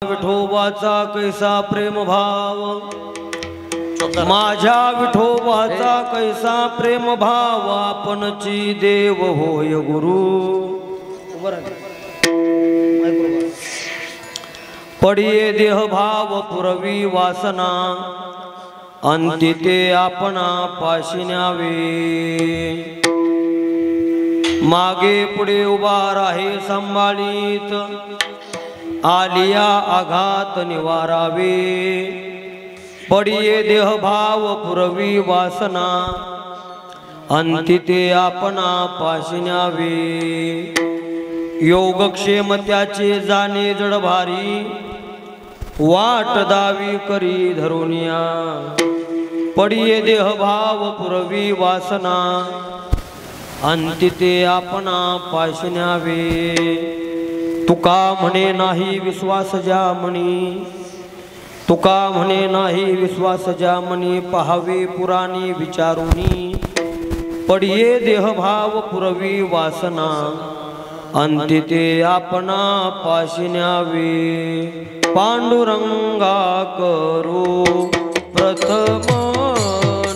विठोबाचा कैसा प्रेम भाव, माझ्या विठोबाचा कैसा प्रेम भाव, आपणची देव होय गुरु। पडिये देह भाव पुरवी वासना, अंती ते आपणा पाशी न्यावे। मागे पुढे उभा राहे सांभाळीत, आलिया आघात निवारावे। पडिये देह भाव पुरवी वासना, अंती ते आपणा पाशी न्यावे। योगक्षेम त्याचे जाणे जड भारी, वाट दावी करी धरुनिया। पडिये देह भाव पुरवी वासना, अंती ते आपणा पाशी न्यावे। तुका म्हणे नाही विश्वास ज्या मनी, तुका म्हणे नाही विश्वास ज्या मनी, पहावे पुराणी विचारुनी। पडिये देह भाव पुरवी वासना, अंती ते आपणा पाशी न्यावे। पांडुरंगा करू प्रथम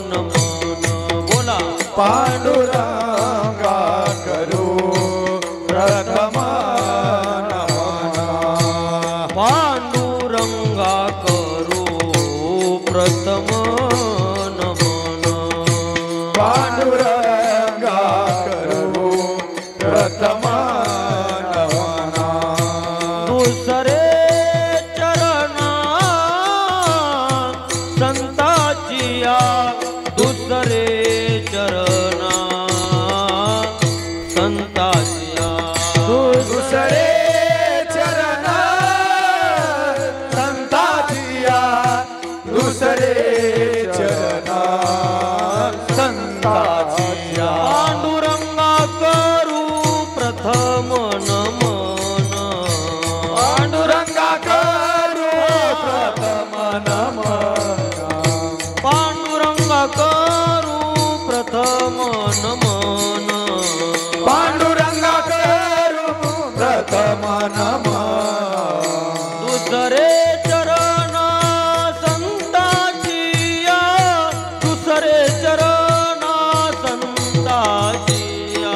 नमन, बोला पांडुरंगा करू प्रथम नमन। पांडुरंगा करू प्रथम नमन, पांडुरंगा करू प्रथम नमन। दुसरे चरणा संताचिया, दुसरे चरणा संताचिया। दुसरे चरण संताचिया, दुसरे चरण संताचिया। पांडुरंगा करू प्रथम नमन, पांडुरंगा करू प्रथम नमन। पांडुरंगा करू प्रथम नमन। पांडुरंगा करू प्रथम नमन। दुसरे चरण संताचिया, दुसरे चरण संताचिया।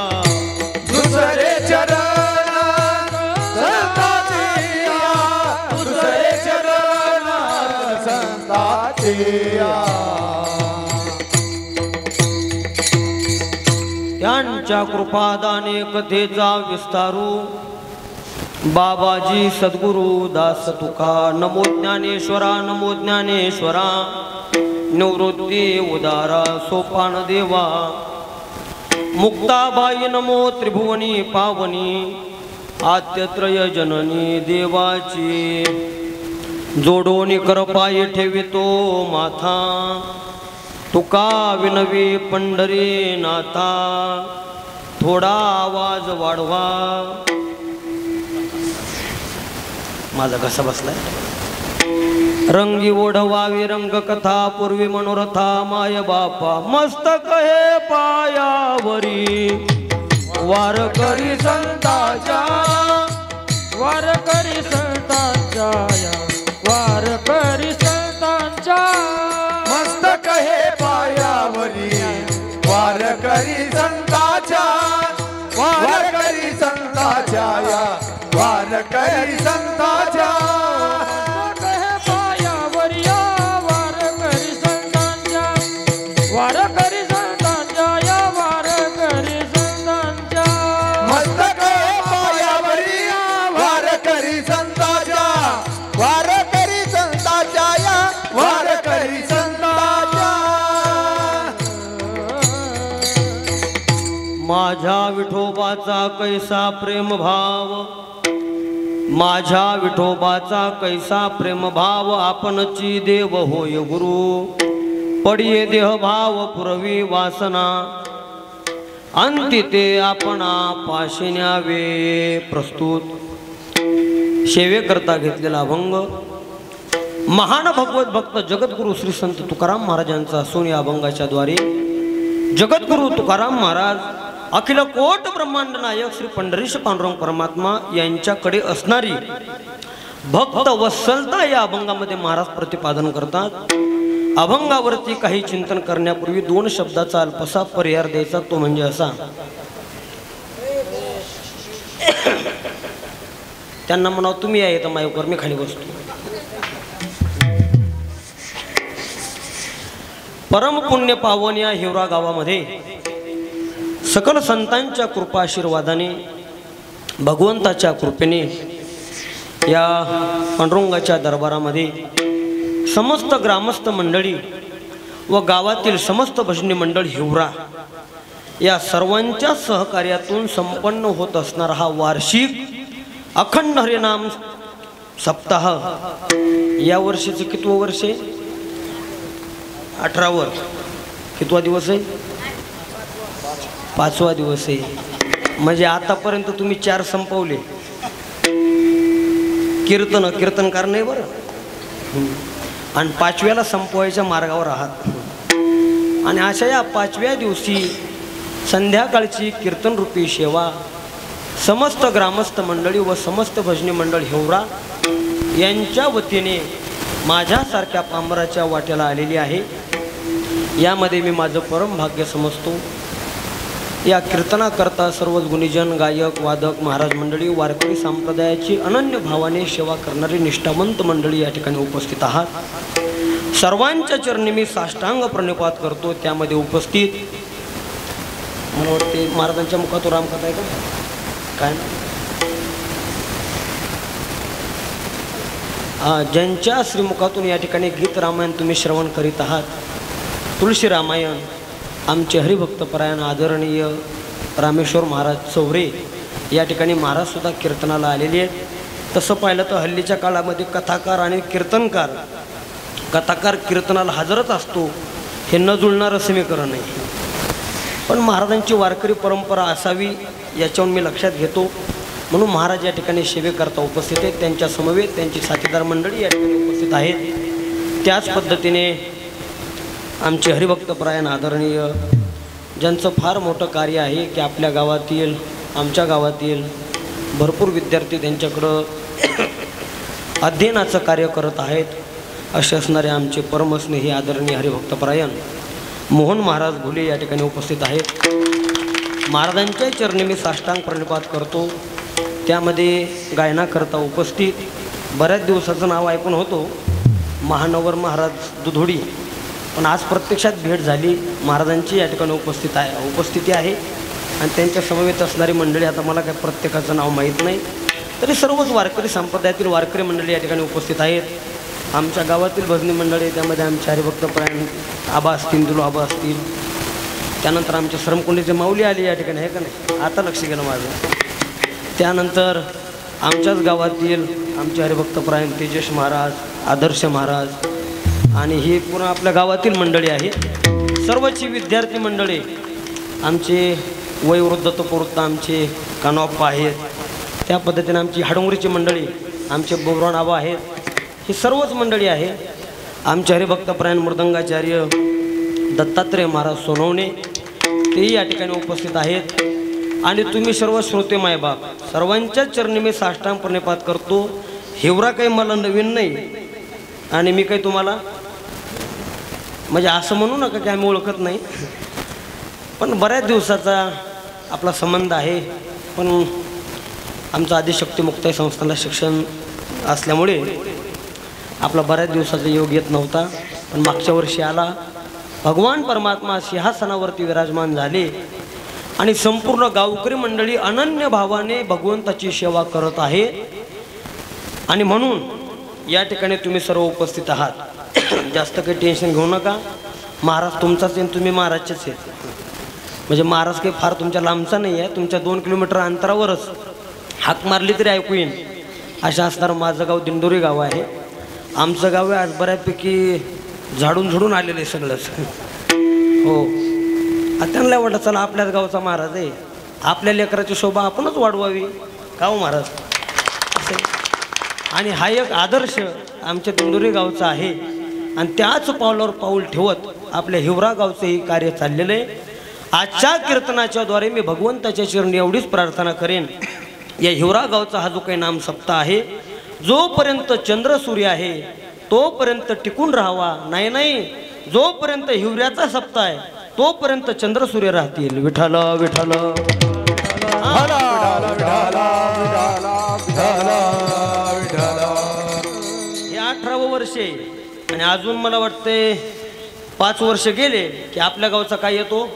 दुसरे चरण संताचिया, दुसरे चरण संताचिया। त्यांच्या कृपादाने कथेचा विस्तारू, बाबाजी सद्गुरु दास तुका। नमो ज्ञानेश्वरा, नमो ज्ञानेश्वरा, निवृत्ती उदारा सोपान देवा। मुक्ताबाई नमो त्रिभुवनी पावनी, आद्यत्रय जननी देवाची। जोडोनी करपायी ठेवितो माथा, तुका विनवी पंढरी नाथा। थोडा आवाज वाढवा, माझा कसा बसलाय। रंगी ओढवावी रंग कथा, पूर्वी मनोरथा माय बापा। मस्तक हे पायावरी, वारकरी संताच्या, वारकरी संताच्या, वारकरी संतांच्या। मस्तक हे पायावरी, वारकरी संताच्या, वारकरी संताच्या, वारकरी संताच्या। मस्तक हे पायावरी, वारकरी संतांच्या, वारकरी संतांच्या, वारकरी संतांच्या। मस्तक हे पायावरी, वारकरी संताच्या, वारकरी संताच्या, वारकरी संताच्या। माझ्या विठोबाचा कैसा प्रेम भाव, माझ्या विठोबाचा कैसा प्रेम भाव, आपणची देव होय गुरु। पडिये देह भाव पुरवी वासना, अंती ते आपणा पाशी न्यावे। प्रस्तुत सेवेकरता घेतलेला अभंग महान भगवत भक्त जगद्गुरु श्री संत तुकाराम महाराजांचा असून या अभंगाच्या द्वारे जगद्गुरु तुकाराम महाराज अखिल कोट ब्रह्मांड नायक श्री पंढरीश पांडुरंग परमात्मा यांच्याकडे असणारी भक्त वत्सलता या अभंगामध्ये महाराज प्रतिपादन करतात. अभंगावरती काही चिंतन करण्यापूर्वी 2 शब्दाचा अल्पसा पर्याय द्यायचा, तो म्हणजे असा. त्यांना म्हणावं तुम्ही या येतं माईकवर, मी खाली बसतो. परमपुण्य पावन या हिवरा गावामध्ये सकल संतांच्या कृपा आशीर्वादाने, भगवंताच्या कृपेने, या पांडुरंगाच्या दरबारामध्ये समस्त ग्रामस्थ मंडळी व गावातील समस्त भजनी मंडळ हिवरा या सर्वांच्या सहकार्यातून संपन्न होत असणारा हा वार्षिक अखंड हरिनाम सप्ताह या वर्षीचं कितवं वर्ष आहे? 18वर. कितवा दिवस आहे? 5वा दिवस आहे. म्हणजे आतापर्यंत तुम्ही 4 संपवले. कीर्तनकार नाही बरं, आणि 5व्याला संपवायच्या मार्गावर आहात. आणि अशा या 5व्या दिवशी संध्याकाळची कीर्तनरूपी सेवा समस्त ग्रामस्थ मंडळी व समस्त भजनी मंडळ हिवरा यांच्या वतीने माझ्यासारख्या पामराच्या वाट्याला आलेली आहे. यामध्ये मी माझं परम भाग्य समजतो. या कीर्तनाकरता सर्वच गुणीजन, गायक, वादक, महाराज मंडळी, वारकरी संप्रदायाची अनन्य भावाने सेवा करणारी निष्ठावंत मंडळी या ठिकाणी उपस्थित आहात. सर्वांच्या चरणी मी साष्टांग प्रणिपात करतो. त्यामध्ये उपस्थित मला वाटते महाराजांच्या मुखातून रामकथा आहे का काय? ज्यांच्या श्रीमुखातून या ठिकाणी गीत रामायण तुम्ही श्रवण करीत आहात, तुळशी रामायण, आमचे हरिभक्तपरायण आदरणीय रामेश्वर महाराज चौरे या ठिकाणी महाराजसुद्धा कीर्तनाला आलेले आहेत. तसं पाहिलं तर हल्लीच्या काळामध्ये कथाकार आणि कथाकार कीर्तनाला हजरच असतो, हे न जुळणारं समीकरण आहे. पण महाराजांची वारकरी परंपरा असावी याच्यावरून मी लक्षात घेतो, म्हणून महाराज या ठिकाणी सेवेकरता उपस्थित आहेत. त्यांच्या समवेत त्यांची साथीदार मंडळी या ठिकाणी उपस्थित आहेत. त्याच पद्धतीने आमचे हरिभक्तपरायण आदरणीय, ज्यांचं फार मोठं कार्य आहे की आपल्या गावातील, आमच्या गावातील भरपूर विद्यार्थी त्यांच्याकडं अध्ययनाचं कार्य करत आहेत, असे असणारे आमचे परमस्नेही आदरणीय हरिभक्तपरायण मोहन महाराज घुले या ठिकाणी उपस्थित आहेत. महाराजांच्या चरणी मी साष्टांग प्रणिपात करतो. त्यामध्ये गायनाकरता उपस्थित, बऱ्याच दिवसाचं नाव ऐकून होतो, महानवर महाराज दुधोडी, पण आज प्रत्यक्षात भेट झाली. महाराजांची या ठिकाणी उपस्थिती आहे. आणि त्यांच्या समवेत असणारी मंडळी, आता मला काय प्रत्येकाचं नाव माहीत नाही, तरी सर्वच वारकरी संप्रदायातील वारकरी मंडळी या ठिकाणी उपस्थित आहेत. आमच्या गावातील भजनी मंडळी, त्यामध्ये आमचे हरिभक्तपरायण आबा असतील, दुलो आबा असतील, त्यानंतर आमचे सरमकुंडीचे माऊली आली या ठिकाणी, आहे का नाही? आता लक्ष गेलं माझं. त्यानंतर आमच्याच गावातील आमचे हरिभक्तपरायण तेजस महाराज, आदर्श महाराज, आणि ही पूर्ण आपल्या गावातील मंडळी आहे. सर्वची विद्यार्थी मंडळी, आमचे वयोवृद्ध तो प्रवृत्त आमचे कानोप्पा आहेत. त्या पद्धतीने आमची हाडोंगरीची मंडळी, आमचे बोबरान आबा आहेत. ही सर्वच मंडळी आहे. आमचे हरिभक्तपरायण मृदंगाचार्य दत्तात्रय महाराज सोनवणे तेही या ठिकाणी उपस्थित आहेत. आणि तुम्ही सर्व श्रोते मायबाप, सर्वांच्या चरणी मी साष्टांग प्रणिपात करतो. हिवरा काही मला नवीन नाही, आणि मी काही तुम्हाला म्हणजे असं म्हणू नका की आम्ही ओळखत नाही, पण बऱ्याच दिवसाचा आपला संबंध आहे. पण आमचं आदिशक्ती मुक्ताई संस्थानला शिक्षण असल्यामुळे आपला बऱ्याच दिवसाचा योग येत नव्हता. पण मागच्या वर्षी आला. भगवान परमात्मा सिंहासनावरती विराजमान झाले आणि संपूर्ण गावकरी मंडळी अनन्य भावाने भगवंताची सेवा करत आहे. आणि म्हणून या ठिकाणी तुम्ही सर्व उपस्थित आहात. जास्त काही टेन्शन घेऊ नका. महाराज तुमचाच आहे, तुम्ही महाराजचेच आहेत. म्हणजे महाराज काही फार तुमच्या लांबचा नाही आहे, तुमच्या 2 किलोमीटर अंतरावरच. हाक मारली तरी ऐकू येईन अशा असणारं माझं गाव दिंडोरी गाव आहे. आमचं गाव आहे आज बऱ्यापैकी झाडून झुडून आलेलं आहे सगळंच. हो, त्यांना वाटलं चला आपल्याच गावचा महाराज आहे, आपल्या लेकराची शोभा आपणच वाढवावी, गाव महाराज असे. आणि हा एक आदर्श आमच्या दिंडोरी गावचा आहे. आणि त्याच पावलावर पाऊल ठेवत आपल्या हिवरा गावचं हे कार्य चाललेलं आहे. आजच्या कीर्तनाच्याद्वारे मी भगवंताच्या चरणी एवढीच प्रार्थना करेन, या हिवरा गावचा हा जो काही नाम सप्ताह आहे, जोपर्यंत चंद्र सूर्य आहे तोपर्यंत टिकून राहावा. नाही नाही, जोपर्यंत हिवऱ्याचा सप्ताह आहे तोपर्यंत चंद्र सूर्य राहतील. विठ्ठल विठ्ठल. हे 18वं वर्ष आहे आणि अजून मला वाटते 5 वर्ष गेले की आपल्या गावचा काय येतो,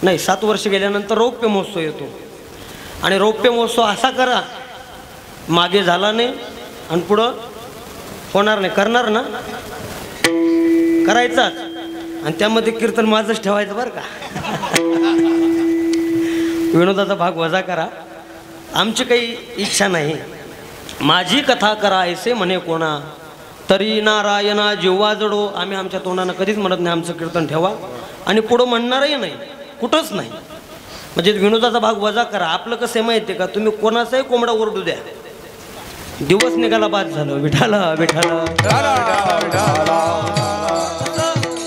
नाही 7 वर्ष गेल्यानंतर रौप्य महोत्सव येतो. आणि रौप्य महोत्सव असा करा, मागे झाला नाही आणि पुढं होणार नाही. करणार ना, करायचाच. आणि त्यामध्ये कीर्तन माझंच ठेवायचं बरं का. विनोदाचा भाग वजा करा, आमची काही इच्छा नाही. माझी कथा करा ऐसे म्हणे कोणा, तरी नारायणा जिव्हा जडो. आम्ही आमच्या तोंडानं कधीच म्हणत नाही आमचं कीर्तन ठेवा आणि पुढं म्हणणारही नाही, कुठंच नाही. म्हणजे विनोदाचा भाग वजा करा. आपलं कसं माहिती आहे का, तुम्ही कोणाचाही कोंबडा ओरडू द्या, दिवस निघाला बाद झालं. विठाला विठाला.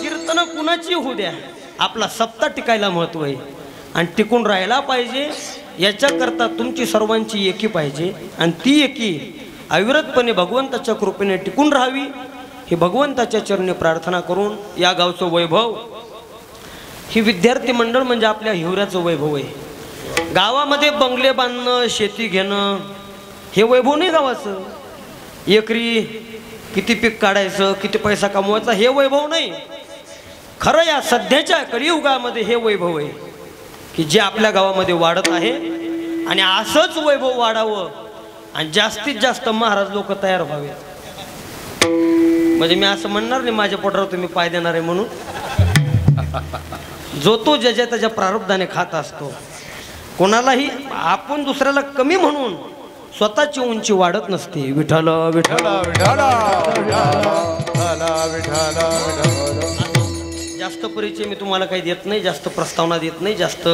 कीर्तन कुणाची होऊ द्या, आपला सप्ताह टिकायला महत्व आहे आणि टिकून राहायला पाहिजे. याच्याकरता तुमची सर्वांची एकी पाहिजे आणि ती एकी अविरतपणे भगवंताच्या कृपेने टिकून राहावी. ही भगवंताच्या चरणी प्रार्थना करून या गावचं वैभव, ही विद्यार्थी मंडळ म्हणजे आपल्या हिवऱ्याचं वैभव आहे. गावामध्ये बंगले बांधणं, शेती घेणं हे वैभव नाही गावाचं. एकरी किती पीक काढायचं, किती पैसा कमवायचा हे वैभव नाही. खरं या सध्याच्या कलियुगामध्ये हे वैभव आहे की जे आपल्या गावामध्ये वाढत आहे. आणि असंच वैभव वाढावं आणि जास्तीत जास्त महाराज लोक तयार व्हावे. म्हणजे मी असं म्हणणार नाही माझ्या पोटावर तुम्ही पाय देणार आहे म्हणून. जो तो ज्याच्या त्याच्या प्रारब्धाने खात असतो. कोणालाही आपण दुसऱ्याला कमी म्हणून स्वतःची उंची वाढत नसते. विठ्ठल विठ्ठल. जास्त परिचय मी तुम्हाला काही देत नाही, जास्त प्रस्तावना देत नाही, जास्त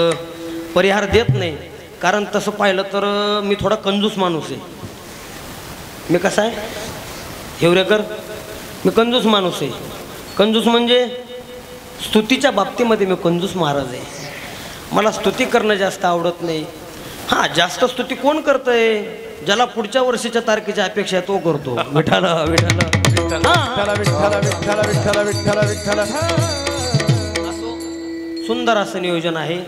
परिहार देत नाही. कारण तसं पाहिलं तर मी थोडा कंजूस माणूस आहे. मी कसा आहे हिवरेकर, मी कंजूस माणूस आहे. कंजूस म्हणजे स्तुतीच्या बाबतीमध्ये मी कंजूस महाराज आहे. मला स्तुती करणं जास्त आवडत नाही. हां, जास्त स्तुती कोण करतंय, ज्याला पुढच्या वर्षीच्या तारखेची अपेक्षा आहे तो करतो. विठाला विठाला. सुंदर असं नियोजन आहे.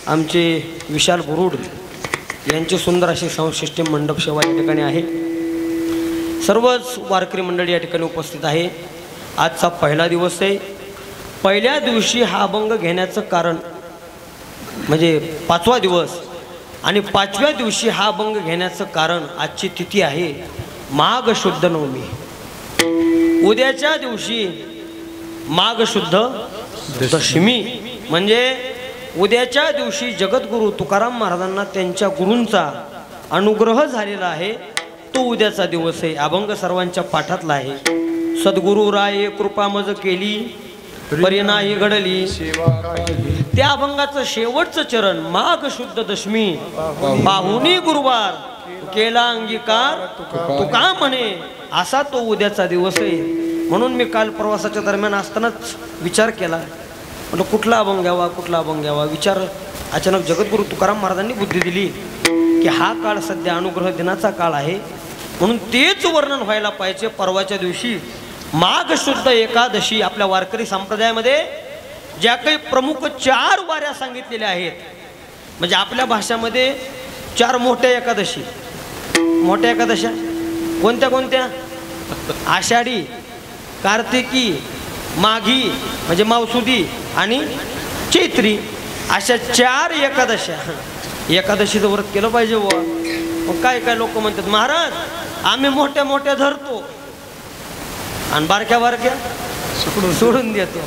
आमचे विशाल बुरुड यांची सुंदर अशी संशिष्टी मंडप सेवा या ठिकाणी आहे. सर्वच वारकरी मंडळी या ठिकाणी उपस्थित आहे. आजचा पहिला दिवस आहे. पहिल्या दिवशी हा अभंग घेण्याचं कारण म्हणजे 5वा दिवस आणि 5व्या दिवशी हा अभंग घेण्याचं कारण आजची तिथी आहे माघ शुद्ध नवमी. उद्याच्या दिवशी माघ शुद्ध दशमी म्हणजे उद्याच्या दिवशी जगद्गुरु तुकाराम महाराजांना त्यांच्या गुरूंचा अनुग्रह झालेला आहे. तो उद्याचा दिवस आहे. अभंग सर्वांच्या पाठातला आहे. सद्गुरु राये कृपा मज केली परिणाही घडली. त्या अभंगाचं शेवटचं चरण माघ शुद्ध दशमी पाहुणी गुरुवार केला अंगीकार तुका म्हणे, असा तो उद्याचा दिवस आहे. म्हणून मी काल प्रवासाच्या दरम्यान असतानाच विचार केला, म्हटलं कुठला अभंग घ्यावा, कुठला अभंग घ्यावा. विचार अचानक जगद्गुरु तुकाराम महाराजांनी बुद्धी दिली की हा काळ सध्या अनुग्रह दिनाचा काळ आहे, म्हणून तेच वर्णन व्हायला पाहिजे. परवाच्या दिवशी माघ शुद्ध एकादशी आपल्या वारकरी संप्रदायामध्ये ज्या काही प्रमुख 4 वाऱ्या सांगितलेल्या आहेत, म्हणजे आपल्या भाषामध्ये 4 मोठ्या एकादशी. मोठ्या एकादशा कोणत्या कोणत्या? आषाढी, कार्तिकी, माघी म्हणजे मावसुदी आणि चैत्री, अशा 4 एकादशा. एकादशीचं व्रत केलं पाहिजे बुवा. मग काय काय लोक म्हणतात महाराज आम्ही मोठ्या मोठ्या धरतो आणि बारक्या बारक्या सोडून देतो.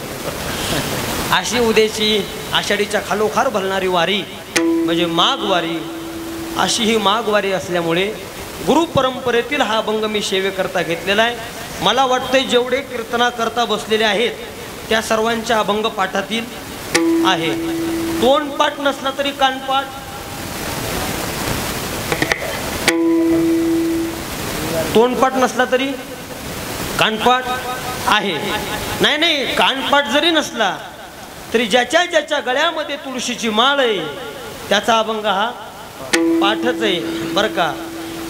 अशी उद्याची आषाढीच्या खालोखार भरणारी वारी म्हणजे माघ वारी. अशी ही माघ वारी असल्यामुळे गुरु परंपरेतील हा अभंग मी सेवेकरता घेतलेला आहे. मला वाटतंय जेवढे कीर्तना करता बसलेले आहेत त्या सर्वांच्या अभंग पाठातील आहे. तोंडपाठ नसला तरी कानपाठ, तोंडपाठ नसला तरी कानपाठ आहे. नाही नाही, कानपाठ जरी नसला तरी ज्याच्या ज्याच्या गळ्यामध्ये तुळशीची माळ आहे त्याचा अभंग हा पाठच आहे बरं का.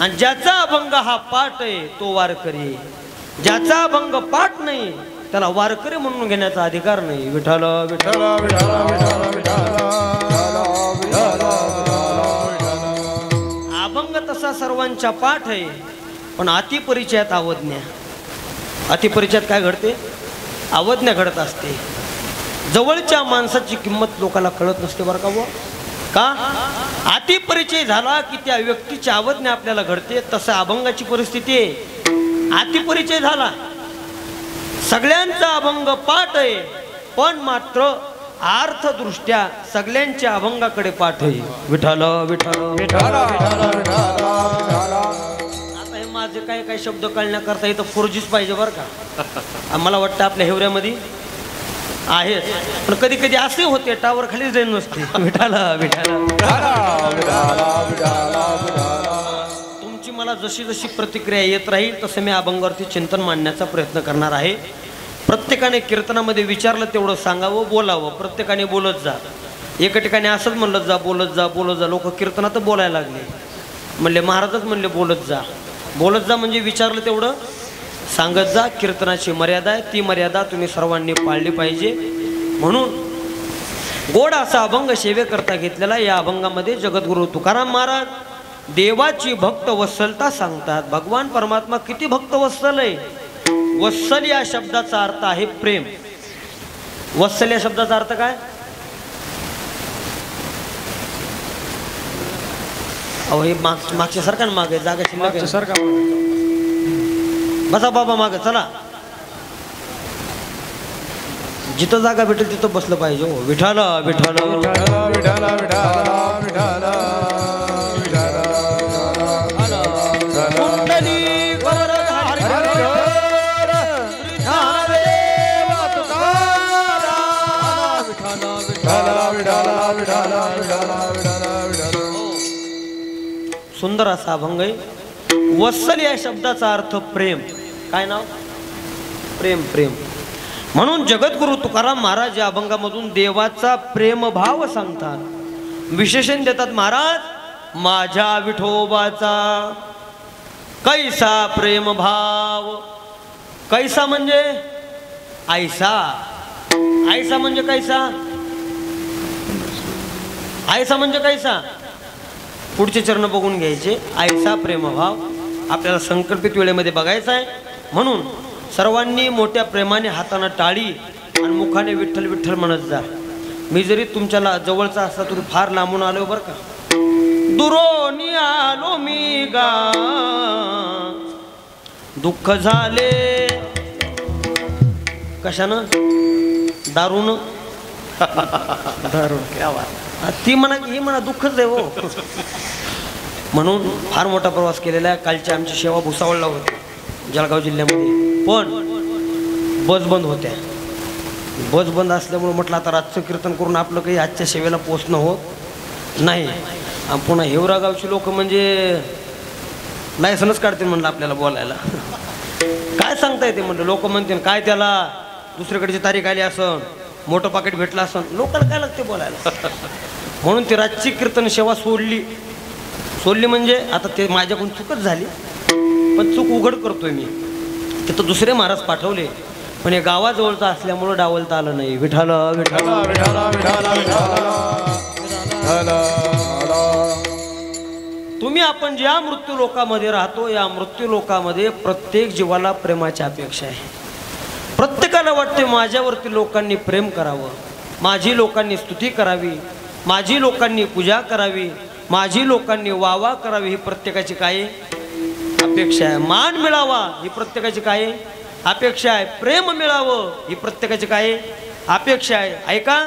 आणि ज्याचा अभंग हा पाठ आहे तो वारकरी, ज्याचा अभंग पाठ नाही त्याला वारकरी म्हणून घेण्याचा अधिकार नाही. विठ्ठल विठ्ठल विठ्ठल अभंग तसा सर्वांच्या पाठ आहे, पण अतिपरिचयात अवज्ञा. अतिपरिचयात काय घडते? अवज्ञा घडत असते. जवळच्या माणसाची किंमत लोकांना कळत नसते बरं का. का? अतिपरिचय झाला की त्या व्यक्तीची अवज्ञा आपल्याला घडते. तसं अभंगाची परिस्थिती आहे. अतिपरिचय झाला, सगळ्यांचा अभंग पाठ आहे, पण मात्र अर्थदृष्ट्या सगळ्यांच्या अभंगाकडे पाठ आहे. विठ्ठल विठ्ठल विठ्ठल. आता हे माझे काय काय शब्द कळण्याकरता इथं 4Gच पाहिजे बरं का. मला वाटतं आपल्या हिवऱ्यामध्ये आहेत, पण कधी कधी असे होते टावर खालीच रेंज नसते. विठ्ठल विठ्ठल. तुमची मला जशी जशी प्रतिक्रिया येत राहील तसं मी अभंगावरती चिंतन मांडण्याचा प्रयत्न करणार आहे. प्रत्येकाने कीर्तनामध्ये विचारलं तेवढं सांगावं, बोलावं. प्रत्येकाने बोलत जा. एका ठिकाणी असंच म्हणलं जा, बोलत जा बोलत जा. लोक कीर्तनात बोलायला लागले. म्हणले महाराजच म्हणले बोलत जा. बोलत जा म्हणजे विचारलं तेवढं सांगत जा. कीर्तनाची मर्यादा आहे, ती मर्यादा तुम्ही सर्वांनी पाळली पाहिजे. म्हणून गोड असा अभंग सेवेकरता घेतलेला. या अभंगामध्ये जगद्गुरु तुकाराम महाराज देवाची भक्त वत्सलता सांगतात. भगवान परमात्मा किती भक्त वत्सल आहे. वत्सल या शब्दाचा अर्थ आहे प्रेम. वत्सल या शब्दाचा अर्थ काय? अहो हे मागच्या सरकार मागे जागा शिल्लक सरकार. बसा बाबा मागे चला. जिथं जागा भेटेल तिथं बसलं पाहिजे. हो विठ्ठल विठ्ठल सुंदर असा अभंग आहे. वत्सल या शब्दाचा अर्थ प्रेम. काय नाव? प्रेम. प्रेम. म्हणून जगद्गुरु तुकाराम महाराज या अभंगामधून देवाचा प्रेमभाव सांगतात. विशेषण देतात. महाराज माझ्या विठोबाचा कैसा प्रेमभाव. कैसा म्हणजे ऐसा. ऐसा म्हणजे कैसा? ऐसा म्हणजे कैसा? पुढचे चरण बघून घ्यायचे. ऐसा प्रेमभाव आपल्याला संकल्पित वेळेमध्ये बघायचा आहे. म्हणून सर्वांनी मोठ्या प्रेमाने हाताने टाळी आणि मुखाने विठ्ठल विठ्ठल म्हणत जा. मी जरी तुमच्याला जवळचा असला तरी फार लांबून आलो बरं का. दुरोनी आलो मी गा दुःख झाले. कशानं? दारून. दारून क्या बात. ती म्हणा ही म्हणा दुःखच आहे हो. म्हणून फार मोठा प्रवास केलेला आहे. कालची आमची सेवा भुसावळला होती जळगाव जिल्ह्यामध्ये, पण बस बंद होत्या. बस बंद असल्यामुळे म्हटलं आता रातचं कीर्तन करून आपलं काही आजच्या सेवेला पोचणं होत नाही. आणि पुन्हा हिवरा गावची लोक म्हणजे लायसनच काढतील म्हणलं आपल्याला बोलायला. काय सांगता येते म्हणलं. लोक म्हणतील काय त्याला दुसरीकडची तारीख आली असं, मोठं पाकिट भेटलं असं. लोकांना काय लागते बोलायला. म्हणून ती रातची कीर्तन सेवा सोडली. म्हणजे आता ते माझ्याकडून चूकच झाली, पण चूक उघड करतोय मी. तिथं दुसरे महाराज पाठवले, पण हे गावाजवळचं असल्यामुळं डावलता आलं नाही. विठ्ठल विठ्ठल तुम्ही आपण ज्या मृत्यू लोकामध्ये राहतो, या मृत्यू लोकामध्ये प्रत्येक जीवाला प्रेमाची अपेक्षा आहे. प्रत्येकाला वाटते माझ्यावरती लोकांनी प्रेम करावं, माझी लोकांनी स्तुती करावी, माझी लोकांनी पूजा करावी, माझी लोकांनी वावा करावी. ही प्रत्येकाची काय अपेक्षा आहे. मान मिळावा ही प्रत्येकाची काय अपेक्षा आहे. प्रेम मिळावं ही प्रत्येकाची काय अपेक्षा आहे. ऐका,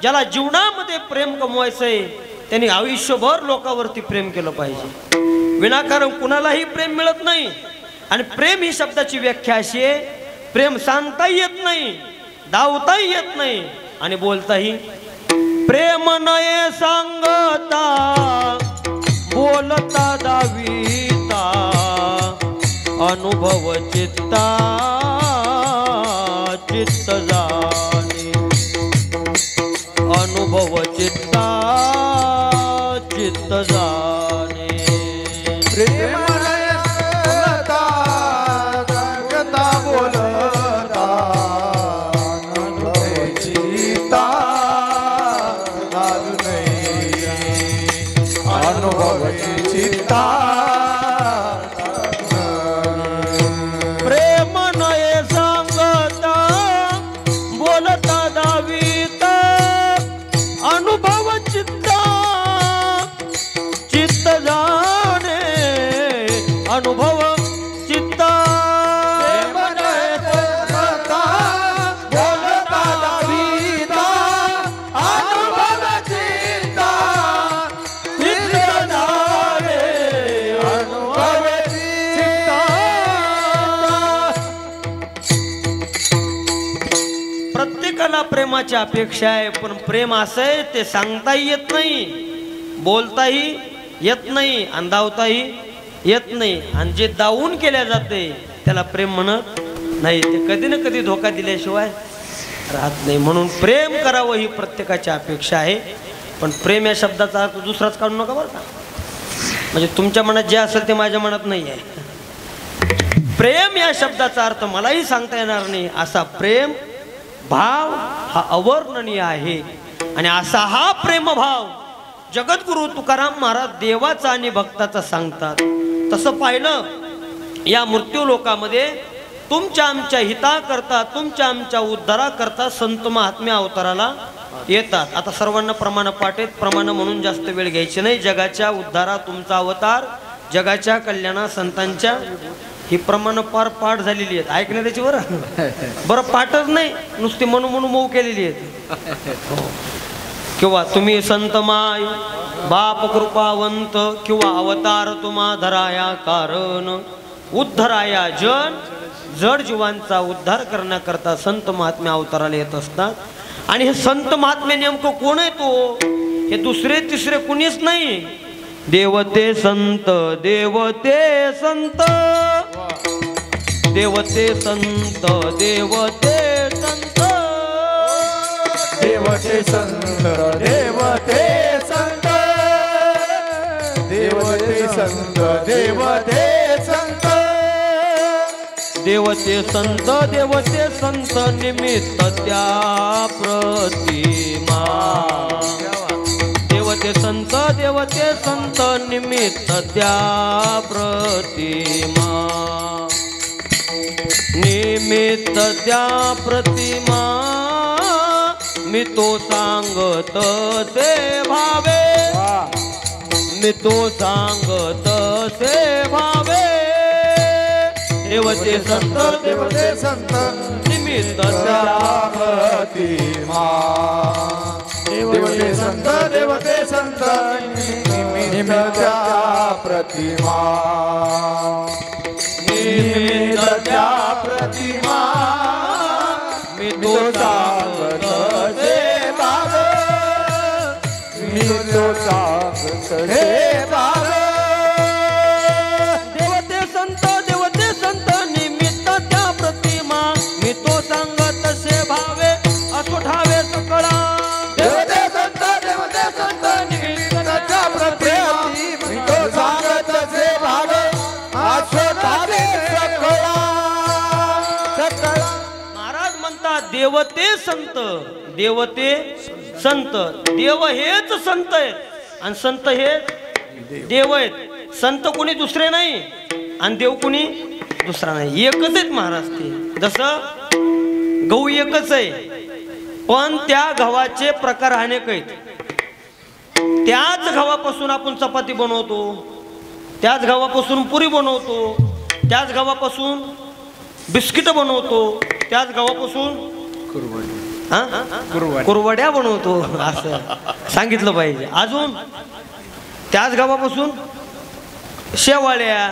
ज्याला जीवनामध्ये प्रेम कमवायचंय त्यांनी आयुष्यभर लोकांवरती प्रेम केलं पाहिजे. विनाकारण कुणालाही प्रेम मिळत नाही. आणि प्रेम ही शब्दाची व्याख्या अशी आहे, प्रेम सांगताही येत नाही, धावताही येत नाही आणि बोलताही. प्रेम नये सांगता बोलता दाविता अनुभव चित्ता चित्त जाणे. अनुभव चित्ता चित्त जाणे. प्रेम प्रत्येकाला प्रेमाची अपेक्षा आहे, पण प्रेम असं आहे ते सांगताही येत नाही, बोलताही येत नाही, अंदावताही येत नाही, आणि जे दावून केल्या जाते त्याला प्रेम म्हणत नाही. ते कधी ना कधी धोका दिल्याशिवाय राहत नाही. म्हणून प्रेम करावं ही प्रत्येकाची अपेक्षा आहे. पण प्रेम या शब्दाचा अर्थ दुसराच काढू नका बरं का. म्हणजे तुमच्या मनात जे असेल ते माझ्या मनात नाही आहे. प्रेम या शब्दाचा अर्थ मलाही सांगता येणार नाही. असा प्रेम भाव हा अवर्णनीय आहे. आणि असा हा प्रेमभाव जगद्गुरु तुकाराम महाराज देवाचा आणि भक्ताचा सांगतात. तसं पाहिलं या मृत्यू लोकामध्ये तुमच्या आमच्या हिताकरता, तुमच्या आमच्या उद्धाराकरता संत महात्म्य अवताराला येतात. आता सर्वांना प्रमाण पाठ आहेत, प्रमाण म्हणून जास्त वेळ घ्यायची नाही. जगाच्या उद्धारा तुमचा अवतार, जगाच्या कल्याणा संतांच्या, ही प्रमाण फार पाठ झालेली आहेत. ऐकणे त्याची बरं पाठच नाही, नुसती म्हणून मऊ केलेली आहेत. किंवा तुम्ही संत माय बाप कृपावंत, किंवा अवतार तुम्हा धराया कारण, उद्धराया जड जीवांचा उद्धार करण्याकरता संत महात्म्य अवताराला येत असतात. आणि हे संत महात्म्य नेमकं कोण आहे तो? हे दुसरे तिसरे कुणीच नाही. देवते संत, देवते संत, देवते संत, देवते संत, देवते संत, देवते संत, देवते संत, देवते संत, देवते संत, देवते संत निमित्त त्या प्रतिमा. देवते संत, देवते संत निमित्त त्या प्रतिमा, निमित्त त्या प्रतिमा. मी तो सांगत से भावे, मी तो सांगत से भावे. देवते संत, देवते संत निमित्त प्रतिमा. देवते संत, देवते संत निमित्त प्रतिमा, निमित्त प्रतिमा. मी तो सांगत से भावे, मी तो सांगत से भावे. देवते संत, देवते संत निमित्त त्या प्रतिमा. मी तो सांगत से भावे असोठावे सकळा. देवते संत, देवते संत निमित्त त्या प्रतिमा. मी तो सांगत से भावे असोठावे सकळा, सकळा. महाराज म्हणतात देवते संत, देवते संत. देव हेच संत आहेत आणि संत हे देव आहेत. संत कोणी दुसरे नाही आणि देव कोणी दुसरा नाही, एकच आहेत महाराज. ते जसं गहू एकच आहे, पण त्या गव्हाचे प्रकार अनेक आहेत. त्याच गव्हापासून आपण चपाती बनवतो, त्याच गव्हापासून पुरी बनवतो, त्याच गव्हापासून बिस्किट बनवतो, त्याच गव्हापासून कुरवड्या बनवतो, असं सांगितलं पाहिजे. अजून त्याच गव्हापासून शेवाळ्या,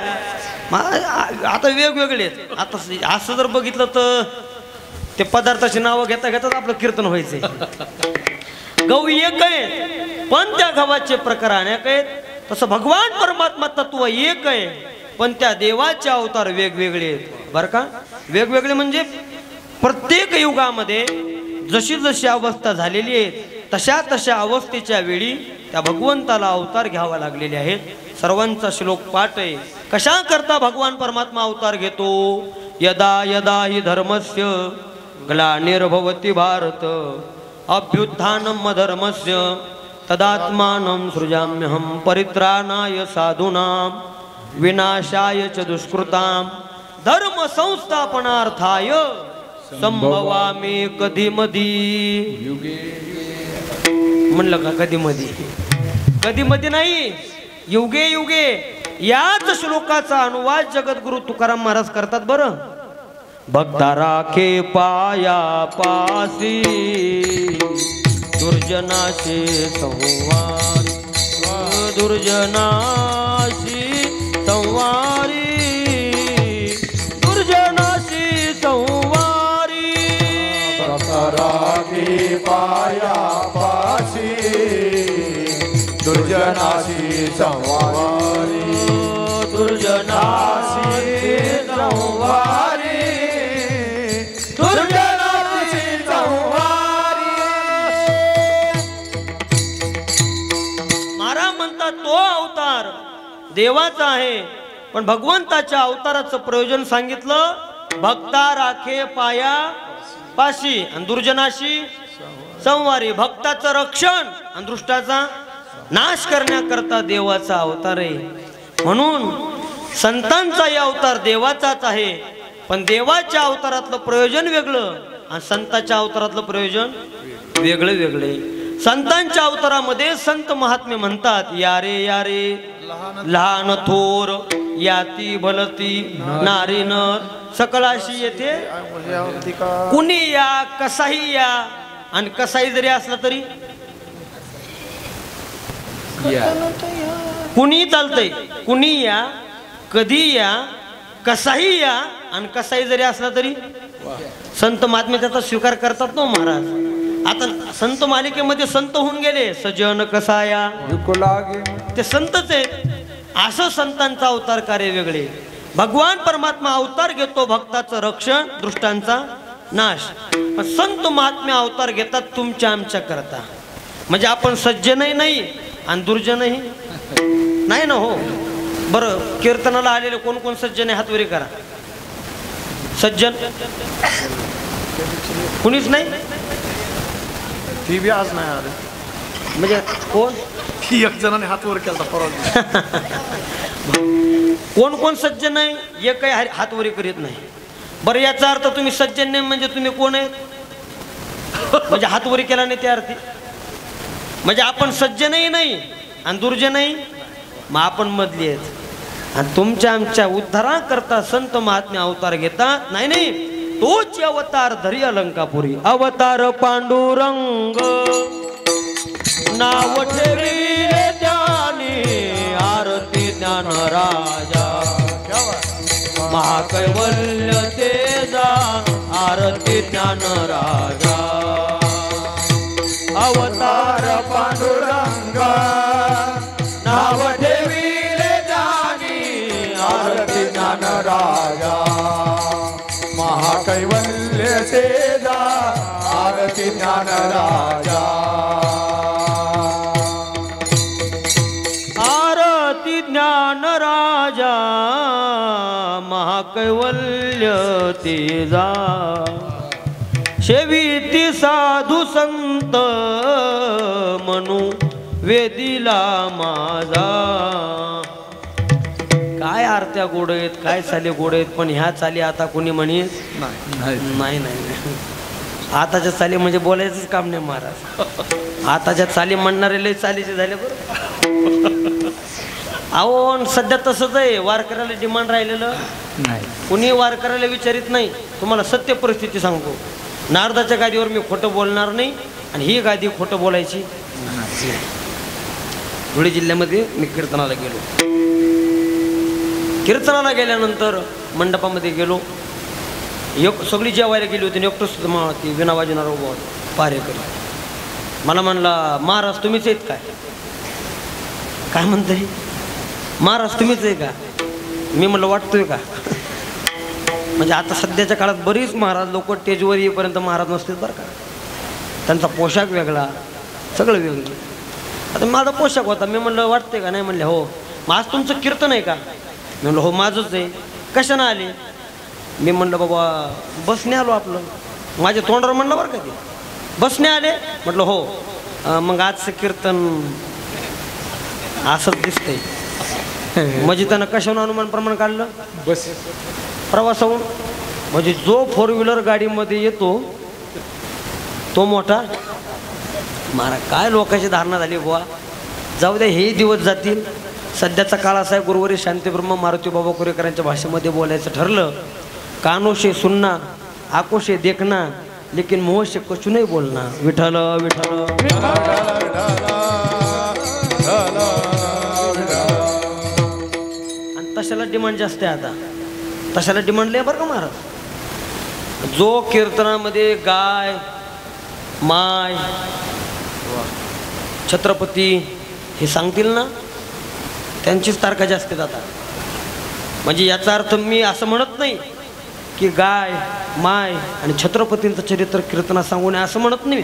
आता वेगवेगळे आहेत. आता असं जर बघितलं तर ते पदार्थाची नावं घेता घेताच आपलं कीर्तन व्हायचंय. गहू एक आहे पण त्या गव्हाचे प्रकार अनेक आहेत. तसं भगवान परमात्मा तत्व एक आहे पण त्या देवाचे अवतार वेगवेगळे आहेत बरं का. वेगवेगळे म्हणजे प्रत्येक युगामध्ये जशी जशी अवस्था झालेली आहे तशा तशा अवस्थेच्या वेळी त्या भगवंताला अवतार घ्यावा लागलेले आहेत. सर्वांचा श्लोक पाठ आहे. कशा करता भगवान परमात्मा अवतार घेतो? यदा यदा हि धर्मस्य ग्लानिर्भवति भारत अभ्युत्थानम धर्मस्य तदात्मानं सृजाम्यहं परित्राणाय साधूनां विनाशाय च दुष्कृतां धर्म संस्थापनार्थाय संभवामी कधी मधी. म्हणलं का कधी मधी? कधी मधी नाही, युगे युगे. याच श्लोकाचा अनुवाद जगद्गुरु तुकाराम महाराज करतात बरं. भक्ता राखे पाया पासी दुर्जनाशी संवारी, दुर्जनाशी संवारी, दुर्जनाशी संवारी. भक्ता राखे पाया पाशी दुर्जनाशी संवारी दुर्जनाशी संवारी दुर्जनाशी संवारी. महाराज म्हणतात तो अवतार देवाचा आहे, पण भगवंताच्या अवताराचं प्रयोजन सांगितलं. भक्ता राखे पाया पाशी आणि दुर्जनाशी संवारी. भक्ताचं रक्षण आणि दृष्टाचा नाश करण्याकरता देवाचा अवतार आहे. म्हणून संतांचा या अवतार देवाचाच आहे, पण देवाच्या अवतारातलं प्रयोजन वेगळं आणि संतांच्या अवतारातलं प्रयोजन वेगळे वेगळे. संतांच्या अवतारामध्ये संत महात्मे म्हणतात यारे यारे लहान थोर याती भलती नारी नर सकळाशी येते कुणी या कसाही या. आणि कसाही जरी असला तरी कुणी चालतंय. कुणी या कधी या कसाही या आणि कसाही जरी असला तरी. संत महात्मे त्याचा स्वीकार करतात ना महाराज. आता संत मालिकेमध्ये संत होऊन गेले. सजन कसाया ते संतच आहेत. असं संतांचा अवतार कार्य वेगळे. भगवान परमात्मा अवतार घेतो भक्ताचं रक्षण दृष्टांचा नाश. पण संत महात्मे अवतार घेतात तुमच्या आमच्या करता. म्हणजे आपण सज्जनही नाही आणि दुर्जनही नाही ना. हो बरं, कीर्तनाला आलेले कोण कोण सज्जन आहे हातवरी करा. सज्जन कुणीच नाही. ती बी आज नाही आले. म्हणजे कोण एक जणाने हात वर केला परवा. कोण कोण सज्जन नाही हे काही हातवरी करीत नाही. बरं, याचा अर्थ तुम्ही सज्जन नाही म्हणजे तुम्ही कोण आहेत? म्हणजे हातवरी केला नाही त्या अर्थी. म्हणजे आपण सज्जनही नाही आणि दुर्जनही, मग आपण मधली आहेत. आणि तुमच्या आमच्या उद्धाराकरता संत महात्मे अवतार घेतात. नाही नाही, तोच अवतार धरी अलंकापुरी. अवतार पांडुरंग नाव ठेविले त्याने आरती ज्ञान राजा महाकैवल्य तेजा आरती ज्ञान राजा. अवतार पांडुरंग नाव ठेविले त्याने आरती ज्ञान राजा महाकैवल्य तेजा आरती ज्ञान राजा. आरती ज्ञान राजा महाकैवल्य तेजा. शेविती साधू संत म्हणू वेदिला माझा. काय आरत्या गोड आहेत, काय चाली गोड आहेत, पण ह्या चाली आता कोणी म्हणेल नाही नाही. आताच्या चाली म्हणजे बोलायचंच काम नाही महाराज. आताच्या चाली म्हणणारे लय चालीचे झाले बरं. अहो सध्या तसंच आहे. वारकऱ्याला डिमांड राहिलेलं नाही. कुणी वारकऱ्याला विचारित नाही. तुम्हाला सत्य परिस्थिती सांगतो. नारदाच्या गादीवर मी खोटं बोलणार नाही आणि ही गादी खोटं बोलायची. धुळे जिल्ह्यामध्ये मी कीर्तनाला गेलो. कीर्तनाला गेल्यानंतर मंडपामध्ये गेलो. सगळी जेवायला गेली होती. एकटं ती विना वाजवणार उभा होता पारेकरी. मला म्हणला महाराज तुम्हीच आहेत काय? काय म्हणताय महाराज तुम्हीच आहे का? मी म्हणलं वाटतोय का? म्हणजे आता सध्याच्या काळात बरीच महाराज लोक स्टेजवर येईपर्यंत महाराज नसतील बरं का. त्यांचा पोशाख वेगळा, सगळं वेगळं. आता माझा पोशाख होता. मी म्हणलं वाटते का? नाही म्हणले हो. मग आज तुमचं कीर्तन आहे का? मी म्हणलं हो माझंच आहे. कशानं आले? मी म्हणलं बाबा बसने आलो. आपलं माझ्या तोंडावर म्हणलं बरं का ते बसने आले. म्हटलं हो. मग आजचं कीर्तन असंच दिसतंय. म्हणजे त्यानं कशावर अनुमान प्रमाण काढलं? बस प्रवासाहून. म्हणजे जो 4 व्हीलर गाडीमध्ये येतो तो मोठा महाराज. काय लोकांची धारणा झाली बुवा. जाऊ द्या, हे दिवस जातील. सध्याचा काळ असा आहे, गुरुवारी शांतीब्रह्म मारुती बाबा कुरेकरांच्या भाषेमध्ये बोलायचं ठरलं. कानो से सुनना, आंखों से देखना, लेकिन मुंह से कुछ नहीं बोलना. विठ्ठल विठ्ठल. आणि तशाला डिमांड जास्त आहे आता. तशाला डिमांड लय बरं का महाराज. जो कीर्तनामध्ये गाय माय, छत्रपती हे सांगतील ना, त्यांचीच तारखा जास्त जातात. म्हणजे याचा अर्थ मी असं म्हणत नाही की गाय, माय आणि छत्रपतींचं चरित्र कीर्तना सांगू नये असं म्हणत नाही.